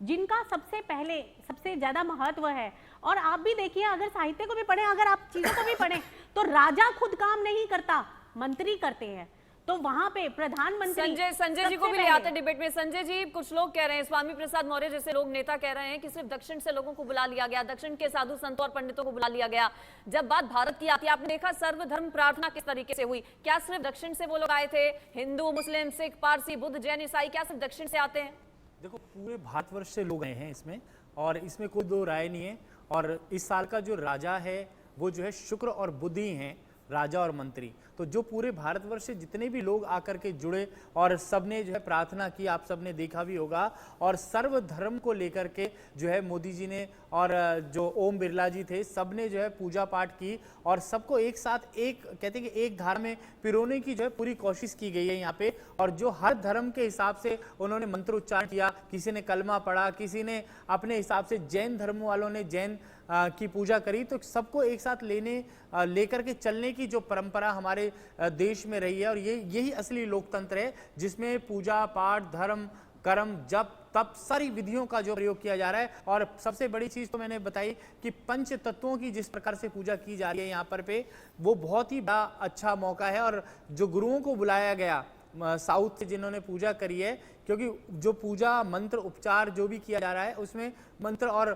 जिनका सबसे ज्यादा महत्व है, और आप भी देखिए, अगर साहित्य को भी पढ़ें, अगर आप चीजों को भी पढ़ें, तो राजा खुद काम नहीं करता, मंत्री करते हैं। तो वहां पे प्रधानमंत्री संजय जी को भी ले आते हैं डिबेट में। संजय जी, कुछ लोग कह रहे हैं, स्वामी प्रसाद मौर्य जैसे लोग, नेता कह रहे हैं कि सिर्फ दक्षिण से लोगों को बुला लिया गया, दक्षिण के साधु संतों और पंडितों को बुला लिया गया। जब बात भारत की आती है, आपने देखा सर्वधर्म प्रार्थना किस तरीके से हुई। क्या सिर्फ दक्षिण से वो लोग आए थे? हिंदू, मुस्लिम, सिख, पारसी, बुद्ध, जैन, ईसाई, क्या सिर्फ दक्षिण से आते हैं? देखो, पूरे भारतवर्ष से लोग आए हैं इसमें, और इसमें कोई दो राय नहीं है। और इस साल का जो राजा है वो जो है शुक्र और बुध ही हैं, राजा और मंत्री। तो जो पूरे भारतवर्ष से जितने भी लोग आकर के जुड़े और सबने जो है प्रार्थना की, आप सबने देखा भी होगा। और सर्वधर्म को लेकर के जो है मोदी जी ने और जो ओम बिरला जी थे, सबने जो है पूजा पाठ की और सबको एक साथ एक कहते हैं कि एक धारा में पिरोने की जो है पूरी कोशिश की गई है यहाँ पे। और जो हर धर्म के हिसाब से उन्होंने मंत्र उच्चारण किया, किसी ने कलमा पढ़ा, किसी ने अपने हिसाब से, जैन धर्म वालों ने जैन की पूजा करी। तो सबको एक साथ लेकर के चलने की जो परंपरा हमारे देश में रही है, और यही असली लोकतंत्र है, जिसमें पूजा पाठ, धर्म, कर्म, जप, तप, सारी विधियों का जो प्रयोग किया जा रहा है। और सबसे बड़ी चीज तो मैंने बताई कि पंच तत्वों की जिस प्रकार से पूजा की जा रही है यहाँ पर पे, वो बहुत ही बड़ा अच्छा मौका है। और जो गुरुओं को बुलाया गया साउथ से, जिन्होंने पूजा करी है, क्योंकि जो पूजा मंत्र उपचार जो भी किया जा रहा है उसमें मंत्र, और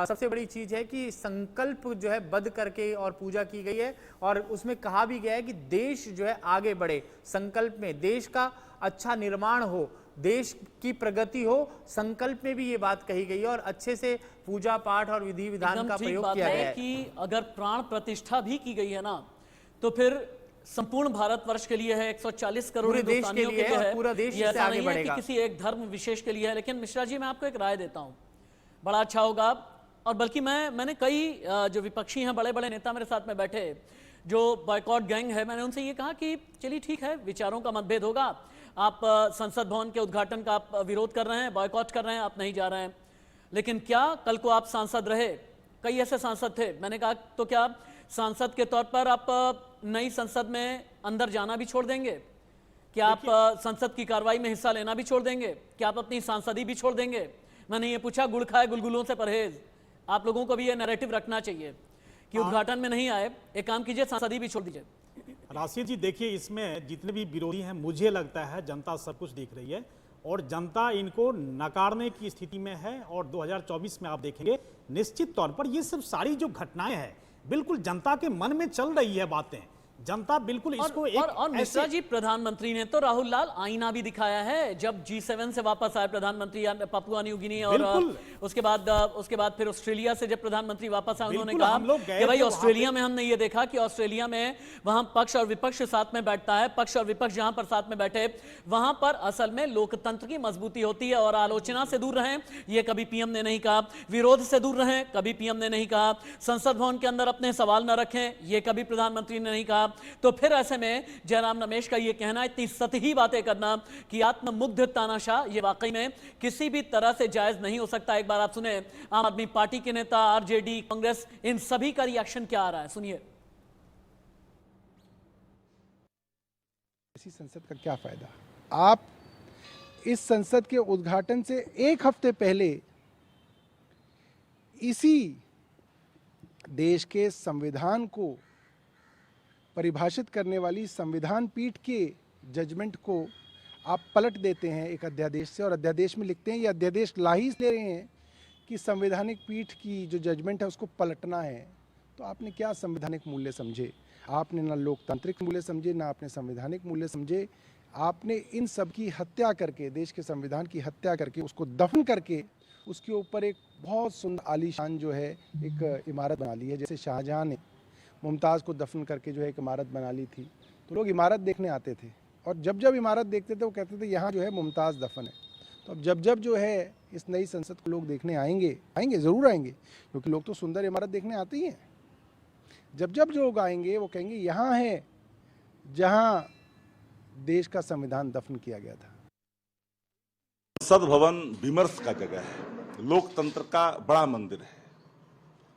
सबसे बड़ी चीज है कि संकल्प जो है बद्ध करके और पूजा की गई है। और उसमें कहा भी गया है कि देश जो है आगे बढ़े, संकल्प में देश का अच्छा निर्माण हो, देश की प्रगति हो, संकल्प में भी ये बात कही गई है। और अच्छे से पूजा पाठ और विधि विधान का प्रयोग किया गया है कि अगर प्राण प्रतिष्ठा भी की गई है ना, तो फिर संपूर्ण भारतवर्ष के लिए है, 140 करोड़ हिंदुस्तानियों के लिए है, पूरा देश ये ऐसा आगे नहीं है बढ़ेगा। कि किसी एक धर्म विशेष के लिए है। लेकिन मिश्रा जी, मैं आपको एक राय देता हूं, बड़ा अच्छा होगा। और बल्कि मैंने कई जो विपक्षी हैं, बड़े बड़े नेता मेरे साथ में बैठे, जो बॉयकॉट गैंग है, मैंने उनसे ये कहा कि चलिए ठीक है, विचारों का मतभेद होगा, आप संसद भवन के उद्घाटन का आप विरोध कर रहे हैं, बॉयकॉट कर रहे हैं, आप नहीं जा रहे हैं, लेकिन क्या कल को आप सांसद रहे? कई ऐसे सांसद थे, मैंने कहा तो क्या सांसद के तौर पर आप नई संसद में अंदर जाना भी छोड़ देंगे? क्या आप संसद की कार्रवाई में हिस्सा लेना भी छोड़ देंगे? क्या आप अपनी सांसदी भी छोड़ देंगे? मैंने ये पूछा गुड़ खाए गुलगुलों से परहेज। आप लोगों को भी ये नैरेटिव रखना चाहिए कि उद्घाटन में नहीं आए। एक काम कीजिए, सांसद ही भी छोड़ दीजिए। राशिद जी देखिए, इसमें जितने भी विरोधी हैं, मुझे लगता है जनता सब कुछ देख रही है और जनता इनको नकारने की स्थिति में है। और 2024 में आप देखेंगे निश्चित तौर पर ये सब सारी जो घटनाएं हैं बिल्कुल जनता के मन में चल रही है बातें। जनता बिल्कुल इसको और मिश्रा जी, प्रधानमंत्री ने तो राहुल लाल आईना भी दिखाया है जब G7 से वापस आए प्रधानमंत्री पापुआ न्यू गिनी, और उसके बाद फिर ऑस्ट्रेलिया से जब प्रधानमंत्री वापस आए उन्होंने कहा कि भाई ऑस्ट्रेलिया में हमने ये देखा कि ऑस्ट्रेलिया में वहां पक्ष और विपक्ष साथ में बैठता है, पक्ष और विपक्ष जहां पर साथ में बैठे वहां पर असल में लोकतंत्र की मजबूती होती है। और आलोचना से दूर रहें, ये कभी पीएम ने नहीं कहा। विरोध से दूर रहें, कभी पीएम ने नहीं कहा। संसद भवन के अंदर अपने सवाल न रखें, ये कभी प्रधानमंत्री ने नहीं कहा। तो फिर ऐसे में जयराम रमेश का ये कहना, इतनी सतही बातें करना कि आत्ममुग्ध तानाशाह, ये वाकई में किसी भी तरह से जायज नहीं हो सकता। एक बार आप सुने आम आदमी पार्टी के नेता, आरजेडी, कांग्रेस, इन सभी का रिएक्शन क्या आ रहा है, सुनिए। इसी संसद का क्या फायदा? आप इस संसद के उद्घाटन से एक हफ्ते पहले इसी देश के संविधान को परिभाषित करने वाली संविधान पीठ के जजमेंट को आप पलट देते हैं एक अध्यादेश से, और अध्यादेश में लिखते हैं, ये अध्यादेश ला ही ले रहे हैं कि संवैधानिक पीठ की जो जजमेंट है उसको पलटना है। तो आपने क्या संवैधानिक मूल्य समझे? आपने ना लोकतांत्रिक मूल्य समझे, ना आपने संवैधानिक मूल्य समझे। आपने इन सब की हत्या करके, देश के संविधान की हत्या करके, उसको दफन करके उसके ऊपर एक बहुत सुंदर आलीशान जो है एक इमारत बना ली है। जैसे शाहजहां ने मुमताज़ को दफन करके जो है एक इमारत बना ली थी, तो लोग इमारत देखने आते थे और जब जब इमारत देखते थे वो कहते थे यहाँ जो है मुमताज़ दफन है। तो अब जब जब जो है इस नई संसद को लोग देखने आएंगे ज़रूर आएंगे, क्योंकि लोग तो सुंदर इमारत देखने आते ही हैं। जब जब लोग आएंगे वो कहेंगे यहाँ है जहाँ देश का संविधान दफन किया गया था। संसद भवन विमर्श का जगह है, लोकतंत्र का बड़ा मंदिर है,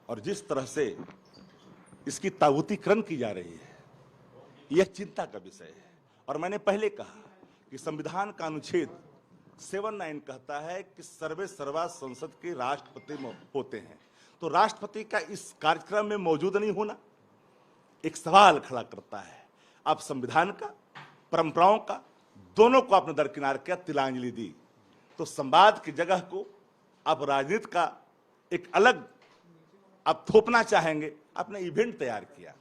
और जिस तरह से इसकी ताबूतीकरण की जा रही है यह चिंता का विषय है। और मैंने पहले कहा कि संविधान का अनुच्छेद 79 कहता है कि सर्वे सर्वा संसद के राष्ट्रपति होते हैं। तो राष्ट्रपति का इस कार्यक्रम में मौजूद नहीं होना एक सवाल खड़ा करता है। आप संविधान का, परंपराओं का, दोनों को आपने दरकिनार किया, तिलांजलि दी। तो संवाद की जगह को आप राजनीति का एक अलग आप थोपना चाहेंगे, आपने इवेंट तैयार किया।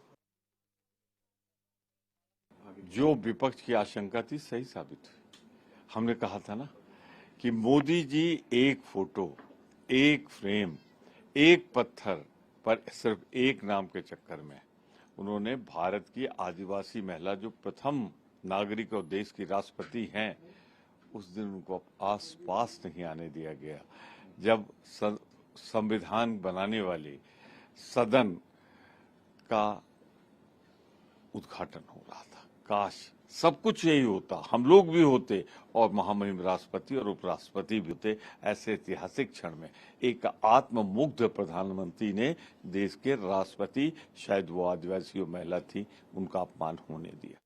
जो विपक्ष की आशंका थी सही साबित हुई। हमने कहा था ना कि मोदी जी एक फोटो, एक फ्रेम, एक पत्थर पर सिर्फ एक नाम के चक्कर में उन्होंने भारत की आदिवासी महिला जो प्रथम नागरिक और देश की राष्ट्रपति हैं, उस दिन उनको आस पास नहीं आने दिया गया। जब संविधान बनाने वाले सदन का उद्घाटन हो रहा था, काश सब कुछ यही होता, हम लोग भी होते और महामहिम राष्ट्रपति और उपराष्ट्रपति भी होते। ऐसे ऐतिहासिक क्षण में एक आत्ममुग्ध प्रधानमंत्री ने देश के राष्ट्रपति, शायद वो आदिवासी महिला थी, उनका अपमान होने दिया।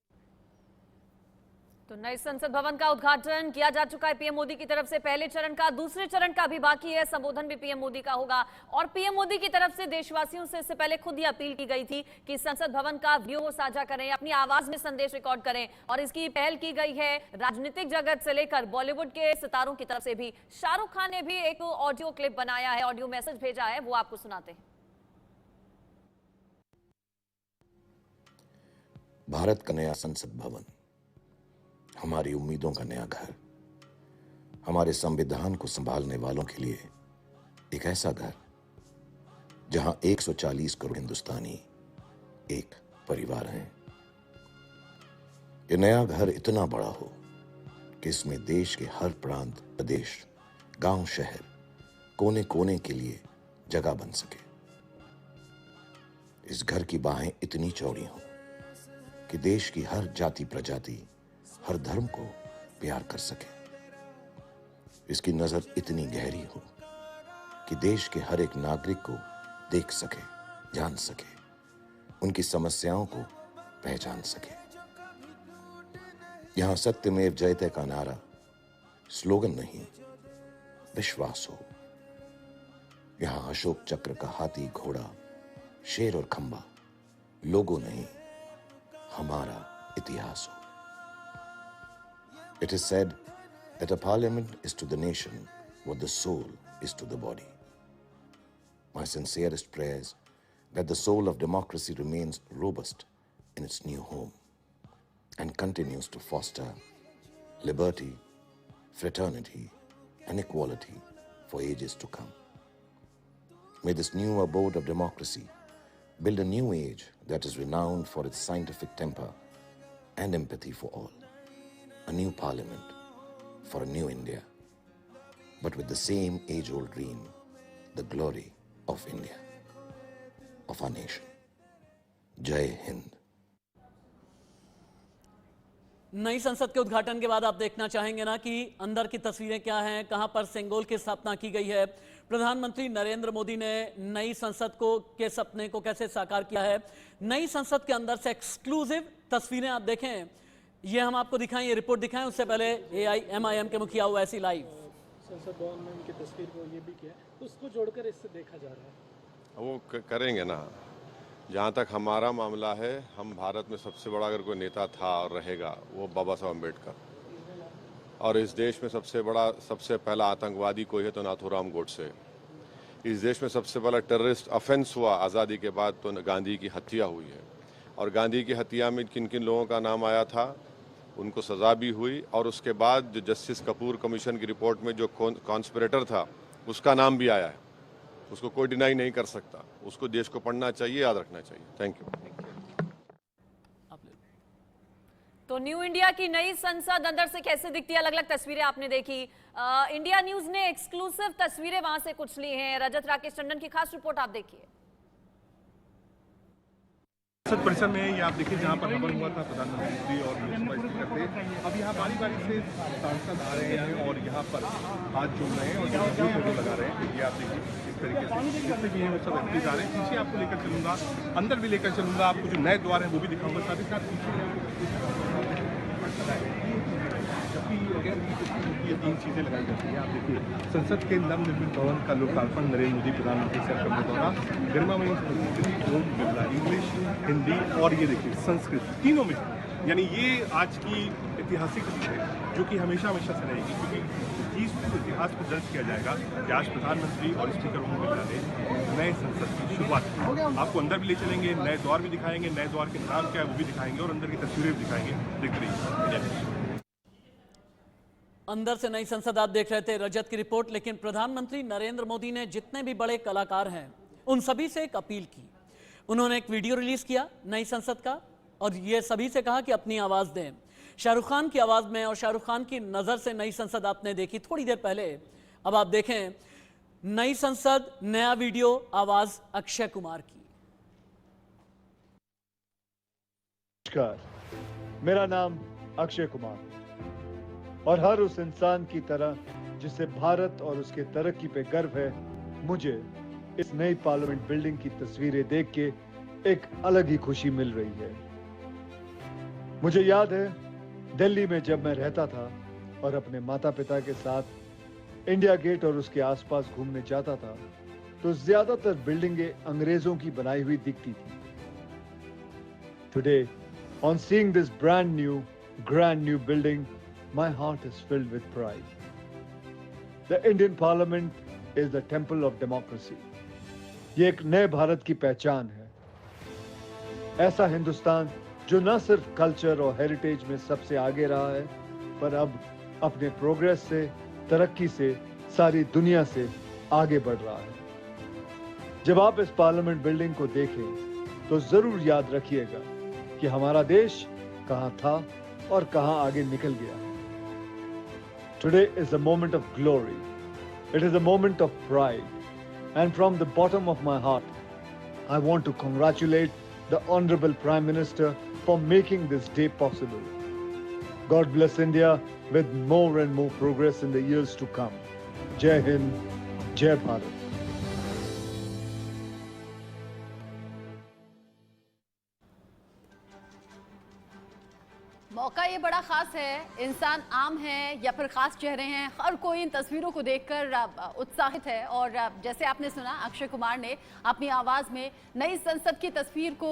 तो नए संसद भवन का उद्घाटन किया जा चुका है पीएम मोदी की तरफ से। पहले चरण का, दूसरे चरण का भी बाकी है। संबोधन भी पीएम मोदी का होगा और पीएम मोदी की तरफ से देशवासियों से इससे पहले खुद ही अपील की गई थी कि संसद भवन का वीडियो साझा करें, अपनी आवाज में संदेश रिकॉर्ड करें, और इसकी पहल की गई है राजनीतिक जगत से लेकर बॉलीवुड के सितारों की तरफ से भी। शाहरुख खान ने भी एक ऑडियो क्लिप बनाया है, ऑडियो मैसेज भेजा है, वो आपको सुनाते हैं। भारत का नया संसद भवन, हमारी उम्मीदों का नया घर, हमारे संविधान को संभालने वालों के लिए एक ऐसा घर जहां 140 करोड़ हिंदुस्तानी एक परिवार हैं। ये नया घर इतना बड़ा हो कि इसमें देश के हर प्रांत, प्रदेश, गांव, शहर, कोने कोने के लिए जगह बन सके। इस घर की बाहें इतनी चौड़ी हों कि देश की हर जाति प्रजाति, हर धर्म को प्यार कर सके। इसकी नजर इतनी गहरी हो कि देश के हर एक नागरिक को देख सके, जान सके, उनकी समस्याओं को पहचान सके। यहां सत्यमेव जयते का नारा स्लोगन नहीं, विश्वास हो। यहां अशोक चक्र का हाथी, घोड़ा, शेर और खंबा लोगो नहीं, हमारा इतिहास हो। It is said that a parliament is to the nation what the soul is to the body. My sincerest prayers that the soul of democracy remains robust in its new home and continues to foster liberty, fraternity, and equality for ages to come. May this new abode of democracy build a new age that is renowned for its scientific temper and empathy for all. A new parliament for a new India, but with the same age-old dream, the glory of India, of our nation. Jai Hind. नई संसद के उद्घाटन के बाद आप देखना चाहेंगे ना कि अंदर की तस्वीरें क्या हैं, कहां पर सेंगोल की स्थापना की गई है। प्रधानमंत्री नरेंद्र मोदी ने नई संसद के सपने को कैसे साकार किया है। नई संसद के अंदर से एक्सक्लूसिव तस्वीरें आप देखें, ये हम आपको दिखाएं, ये रिपोर्ट दिखाएं। उससे पहले AIMIM के मुखिया ओवैसी लाइव संसद भवन में उनकी तस्वीर को ये भी किया, तो उसको जोड़कर इससे देखा जा रहा है। वो करेंगे ना। जहाँ तक हमारा मामला है, हम भारत में सबसे बड़ा अगर कोई नेता था और रहेगा वो बाबा साहब अम्बेडकर, और इस देश में सबसे पहला आतंकवादी कोई है तो नाथूराम गोडसे। इस देश में सबसे पहला टेररिस्ट ऑफेंस हुआ आज़ादी के बाद तो गांधी की हत्या हुई है, और गांधी की हत्या में किन किन लोगों का नाम आया था, उनको सज़ा भी हुई, और उसके बाद जो जस्टिस कपूर कमीशन की रिपोर्ट में जो कॉन्स्पिरेटर था उसका नाम भी आया है। उसको कोई डिनाई नहीं कर सकता। उसको देश को पढ़ना चाहिए, याद रखना चाहिए। Thank you. तो न्यू इंडिया की नई संसद अंदर से कैसे दिखती है, अलग अलग तस्वीरें आपने देखी। इंडिया न्यूज ने एक्सक्लूसिव तस्वीरें वहां से कुछ ली हैं। रजत राकेश टंडन की खास रिपोर्ट आप देखिए। संसद परिसर में ये आप देखिए जहाँ पर हवन हुआ था, प्रधानमंत्री और लोकसभा स्पीकर थे। अब यहाँ बारी बारी से सांसद आ रहे हैं और यहाँ पर हाथ जोड़ रहे हैं और यहाँ फोटो लगा रहे हैं। ये आप देखिए इस तरीके से जितने भी हैं वो सब एमपीज आ रहे हैं। पीछे आपको लेकर चलूंगा, अंदर भी लेकर चलूंगा, आपको जो नए द्वार है वो भी दिखाऊंगा। साथ ही साथ ये 3 चीजें लगाई जाती हैं। आप देखिए संसद के नवनिर्मित भवन का लोकार्पण नरेंद्र मोदी प्रधानमंत्री से करने द्वारा गरिमामयी संस्कृत, ओम बिरला, इंग्लिश, हिंदी और ये देखिए संस्कृत, तीनों में। यानी ये आज की ऐतिहासिक चीज है जो कि हमेशा से रहेगी, क्योंकि इस इतिहास को दर्ज किया जाएगा कि आज प्रधानमंत्री और स्पीकर ओम बिरला ने नए संसद की शुरुआत की। आपको अंदर भी ले चलेंगे, नए द्वार भी दिखाएंगे, नए द्वार के नाम क्या है वो भी दिखाएंगे और अंदर की तस्वीरें भी दिखाएंगे। देखते रहिए। अंदर से नई संसद आप देख रहे थे, रजत की रिपोर्ट। लेकिन प्रधानमंत्री नरेंद्र मोदी ने जितने भी बड़े कलाकार हैं उन सभी से एक अपील की। उन्होंने एक वीडियो रिलीज किया नई संसद का और ये सभी से कहा कि अपनी आवाज दें। शाहरुख खान की आवाज में और शाहरुख खान की नजर से नई संसद आपने देखी थोड़ी देर पहले। अब आप देखें नई संसद, नया वीडियो, आवाज अक्षय कुमार की। नमस्कार, मेरा नाम अक्षय कुमार और हर उस इंसान की तरह जिसे भारत और उसके तरक्की पे गर्व है, मुझे इस नई पार्लियामेंट बिल्डिंग की तस्वीरें देख के एक अलग ही खुशी मिल रही है। मुझे याद है दिल्ली में जब मैं रहता था और अपने माता पिता के साथ इंडिया गेट और उसके आसपास घूमने जाता था, तो ज्यादातर बिल्डिंगें अंग्रेजों की बनाई हुई दिखती थी। Today, on seeing this brand new building, my heart is filled with pride. The Indian Parliament is the temple of democracy. ये एक नए भारत की पहचान है। ऐसा हिंदुस्तान जो न सिर्फ कल्चर और हेरिटेज में सबसे आगे रहा है, पर अब अपने प्रोग्रेस से, तरक्की से सारी दुनिया से आगे बढ़ रहा है। जब आप इस पार्लियामेंट बिल्डिंग को देखें तो जरूर याद रखिएगा कि हमारा देश कहां था और कहां आगे निकल गया। Today is a moment of glory. It is a moment of pride. And from the bottom of my heart, I want to congratulate the Honorable Prime Minister for making this day possible. God bless India with more and more progress in the years to come. Jai Hind, Jai Bharat. मौका ये बड़ा खास है, इंसान आम है या फिर खास चेहरे हैं, हर कोई इन तस्वीरों को देखकर उत्साहित है। और जैसे आपने सुना, अक्षय कुमार ने अपनी आवाज़ में नई संसद की तस्वीर को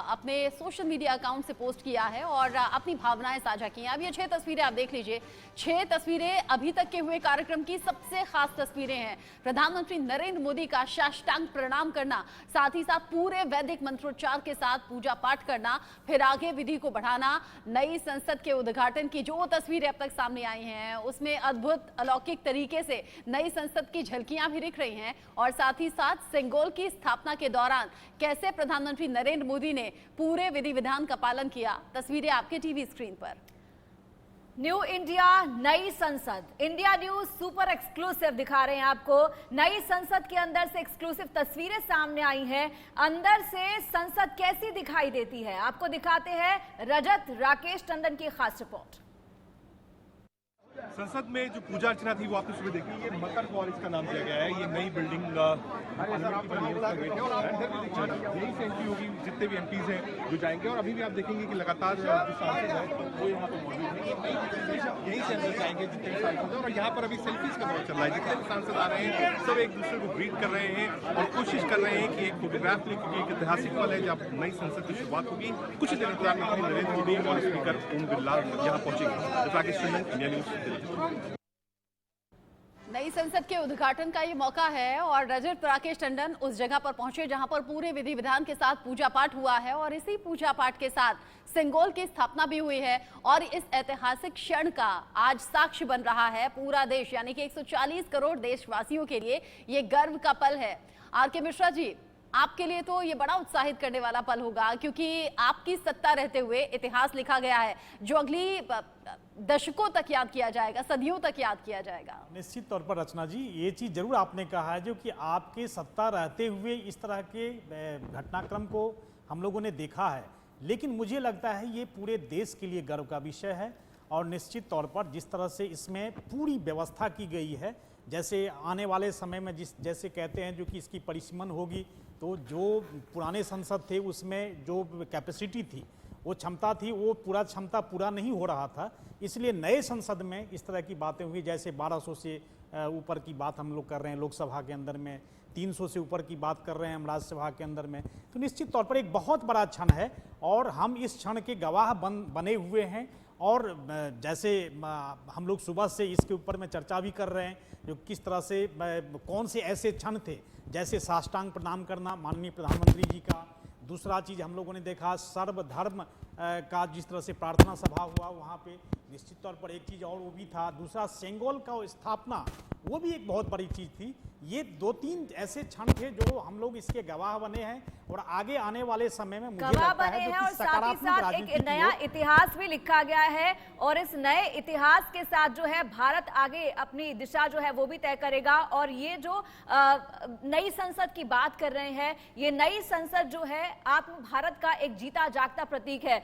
अपने सोशल मीडिया अकाउंट से पोस्ट किया है और अपनी भावनाएं साझा की हैं। अब ये 6 तस्वीरें आप देख लीजिए। 6 तस्वीरें अभी तक के हुए कार्यक्रम की सबसे खास तस्वीरें हैं। प्रधानमंत्री नरेंद्र मोदी का साष्टांग प्रणाम करना, साथ ही साथ पूरे वैदिक मंत्रोच्चार के साथ पूजा पाठ करना, फिर आगे विधि को बढ़ाना। नई संसद के उद्घाटन की जो तस्वीरें अब तक सामने आई हैं उसमें अद्भुत अलौकिक तरीके से नई संसद की झलकियां भी दिख रही हैं और साथ ही साथ सेंगोल की स्थापना के दौरान कैसे प्रधानमंत्री नरेंद्र मोदी ने पूरे विधि विधान का पालन किया। तस्वीरें आपके टीवी स्क्रीन पर। न्यू इंडिया, नई संसद, इंडिया न्यूज सुपर एक्सक्लूसिव दिखा रहे हैं आपको। नई संसद के अंदर से एक्सक्लूसिव तस्वीरें सामने आई हैं। अंदर से संसद कैसी दिखाई देती है आपको दिखाते हैं रजत राकेश टंडन की खास रिपोर्ट। संसद में जो पूजा अर्चना थी वो आपने सुबह देखी। ये मकर कॉल इसका नाम दिया गया है। ये नई बिल्डिंग यही से एंट्री होगी, जितने भी एमपीज हैं जो जाएंगे। और अभी भी आप देखेंगे कि लगातार जो सांसद है वो यहाँ पर मौजूद है। यही से अंदर जाएंगे जितने भी सांसद हैं। और यहाँ पर अभी सेल्फीज का दौर चल रहा है। जितने भी सांसद आ रहे हैं सब एक दूसरे को ग्रीट कर रहे हैं और कोशिश कर रहे हैं कि एक फोटोग्राफ ले, क्योंकि एक ऐतिहासिक पल है जब नई संसद की शुरुआत होगी। कुछ ही देर में प्रधानमंत्री नरेंद्र मोदी और स्पीकर ओम बिरला यहाँ पहुंचेंगे। Rakesh Tandon, India news. नई संसद के उद्घाटन का ये मौका है और रजत राकेश टंडन उस जगह पर पहुंचे जहां पर पूरे विधि विधान के साथ पूजा पाठ हुआ है और इसी पूजा पाठ के साथ सेंगोल की स्थापना भी हुई है। और इस ऐतिहासिक क्षण का आज साक्ष्य बन रहा है पूरा देश, यानी कि 140 करोड़ देशवासियों के लिए ये गर्व का पल है। आर.के. मिश्रा जी, आपके लिए तो ये बड़ा उत्साहित करने वाला पल होगा, क्योंकि आपकी सत्ता रहते हुए इतिहास लिखा गया है जो अगली दशकों तक याद किया जाएगा, सदियों तक याद किया जाएगा। निश्चित तौर पर रचना जी, ये चीज़ जरूर आपने कहा है जो कि आपके सत्ता रहते हुए इस तरह के घटनाक्रम को हम लोगों ने देखा है। लेकिन मुझे लगता है ये पूरे देश के लिए गर्व का विषय है और निश्चित तौर पर जिस तरह से इसमें पूरी व्यवस्था की गई है, जैसे आने वाले समय में जैसे कहते हैं जो कि इसकी परिसीमन होगी, तो जो पुराने संसद थे उसमें जो कैपेसिटी थी, वो क्षमता थी, वो पूरा क्षमता पूरा नहीं हो रहा था। इसलिए नए संसद में इस तरह की बातें हुई, जैसे 1200 से ऊपर की बात हम लोग कर रहे हैं लोकसभा के अंदर में, 300 से ऊपर की बात कर रहे हैं हम राज्यसभा के अंदर में। तो निश्चित तौर पर एक बहुत बड़ा क्षण है और हम इस क्षण के गवाह बने हुए हैं। और जैसे हम लोग सुबह से इसके ऊपर में चर्चा भी कर रहे हैं जो किस तरह से कौन से ऐसे क्षण थे, जैसे साष्टांग प्रणाम करना माननीय प्रधानमंत्री जी का। दूसरा चीज़ हम लोगों ने देखा सर्वधर्म का जिस तरह से प्रार्थना सभा हुआ वहाँ पे, निश्चित तौर पर एक चीज़ और वो भी था। दूसरा सेंगोल का स्थापना, वो भी एक बहुत बड़ी चीज़ थी। ये 2-3 ऐसे क्षण थे जो हम लोग इसके गवाह बने हैं और आगे आने वाले समय में मुझे लगता है जो और साथ ही साथ एक नया इतिहास भी लिखा गया है और इस नए इतिहास के साथ जो है भारत आगे अपनी दिशा जो है वो भी तय करेगा। और ये जो नई संसद की बात कर रहे हैं, ये नई संसद जो है आत्म भारत का एक जीता जागता प्रतीक है।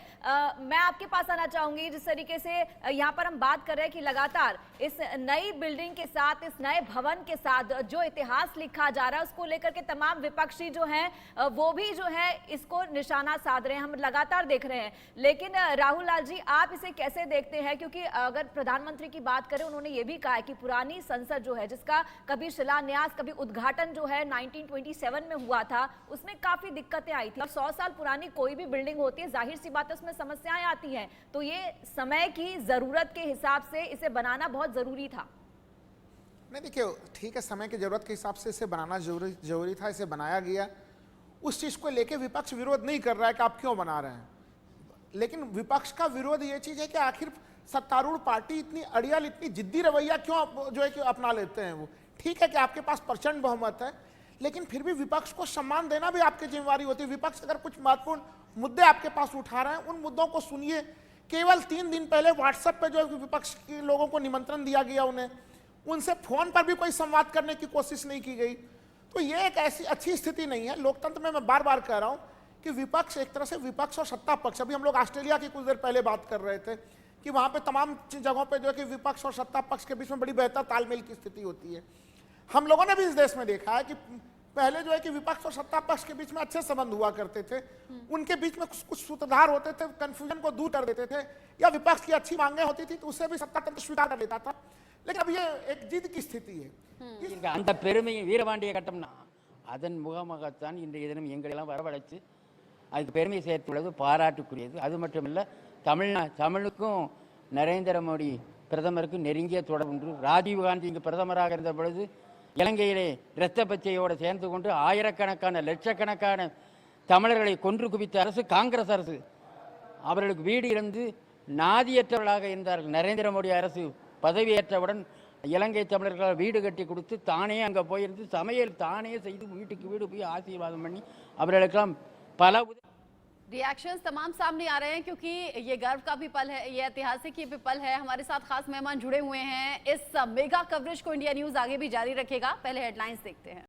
मैं आपके पास आना चाहूंगी, जिस तरीके से यहाँ पर हम बात कर रहे हैं कि लगातार इस नई बिल्डिंग के साथ, इस नए भवन के साथ जो इतिहास लिखा जा रहा है उसको लेकर के तमाम विपक्षी जो हैं वो भी जो है इसको निशाना साध रहे हैं, हम लगातार देख रहे हैं। लेकिन राहुल लाल जी, आप इसे कैसे देखते हैं? क्योंकि अगर प्रधानमंत्री की बात करें, उन्होंने ये भी कहा है कि पुरानी संसद जो है, जिसका कभी शिलान्यास, कभी उद्घाटन जो है 1927 में हुआ था, उसमें काफी दिक्कतें आई थी। और 100 साल पुरानी कोई भी बिल्डिंग होती है, जाहिर सी बात है उसमें समस्याएं आती हैं। तो ये समय की जरूरत के हिसाब से इसे बनाना बहुत जरूरी था। नहीं, देखिए ठीक है, समय की जरूरत के हिसाब से इसे बनाना जरूरी था, इसे बनाया गया। उस चीज को लेके विपक्ष विरोध नहीं कर रहा है कि आप क्यों बना रहे हैं, लेकिन विपक्ष का विरोध ये चीज है कि आखिर सत्तारूढ़ पार्टी इतनी अड़ियल, इतनी जिद्दी रवैया क्यों जो है कि अपना लेते हैं। वो ठीक है कि आपके पास प्रचंड बहुमत है, लेकिन फिर भी विपक्ष को सम्मान देना भी आपकी जिम्मेवारी होती है। विपक्ष अगर कुछ महत्वपूर्ण मुद्दे आपके पास उठा रहे हैं, उन मुद्दों को सुनिए। केवल 3 दिन पहले व्हाट्सएप पे जो विपक्ष के लोगों को निमंत्रण दिया गया, उन्हें उनसे फोन पर भी कोई संवाद करने की कोशिश नहीं की गई। तो ये एक ऐसी अच्छी स्थिति नहीं है लोकतंत्र में। मैं बार बार कह रहा हूं कि विपक्ष एक तरह से विपक्ष और सत्ता पक्ष, अभी हम लोग ऑस्ट्रेलिया की कुछ देर पहले बात कर रहे थे कि वहां पे तमाम जगहों पे जो है कि विपक्ष और सत्ता पक्ष के बीच में बड़ी बेहतर तालमेल की स्थिति होती है। हम लोगों ने भी इस देश में देखा है कि पहले जो है कि विपक्ष और सत्ता पक्ष के बीच में अच्छे संबंध हुआ करते थे, उनके बीच में कुछ सूत्रधार होते थे, कंफ्यूजन को दूर कर देते थे, या विपक्ष की अच्छी मांगें होती थी तो उसे भी सत्ता तंत्र स्वीकार कर लेता था। लेकिन अब ये एक जिद की स्थिति है। அந்த பெருமை வீரபாண்டிய கட்டம்னா அதன் முகமாகத்தான் இன்றைய தினம் எங்களெல்லாம் வரவழைச்சு அதுக்கு பெருமை சேர்த்துள்ளது பாராட்டுக்குரியது. அது மட்டுமல்ல, தமிழுக்கும் நரேந்திர மோடி பிரதமருக்கும் நெருங்கிய தொடர்பு உண்டு. ராஜீவ்காந்தி இங்கு பிரதமராக இருந்த பொழுது இலங்கையிலே இரத்த பச்சையோடு சேர்ந்து கொண்டு ஆயிரக்கணக்கான லட்சக்கணக்கான தமிழர்களை கொன்று குவித்த அரசு காங்கிரஸ் அரசு. அவர்களுக்கு வீடு இருந்து நாதியற்றவர்களாக இருந்தார்கள். நரேந்திர மோடி அரசு பதவியேற்றவுடன் இலங்கை தமிழர்கள் வீடு கட்டி கொடுத்து தானே அங்கே போயிருந்து சமையல் தானே செய்து வீட்டுக்கு வீடு போய் ஆசீர்வாதம் பண்ணி அவர்களுக்கெல்லாம் பல रिएक्शंस तमाम सामने आ रहे हैं क्योंकि ये गर्व का भी पल है, ये ऐतिहासिक भी पल है। हमारे साथ खास मेहमान जुड़े हुए हैं। इस मेगा कवरेज को इंडिया न्यूज आगे भी जारी रखेगा। पहले हेडलाइंस देखते हैं।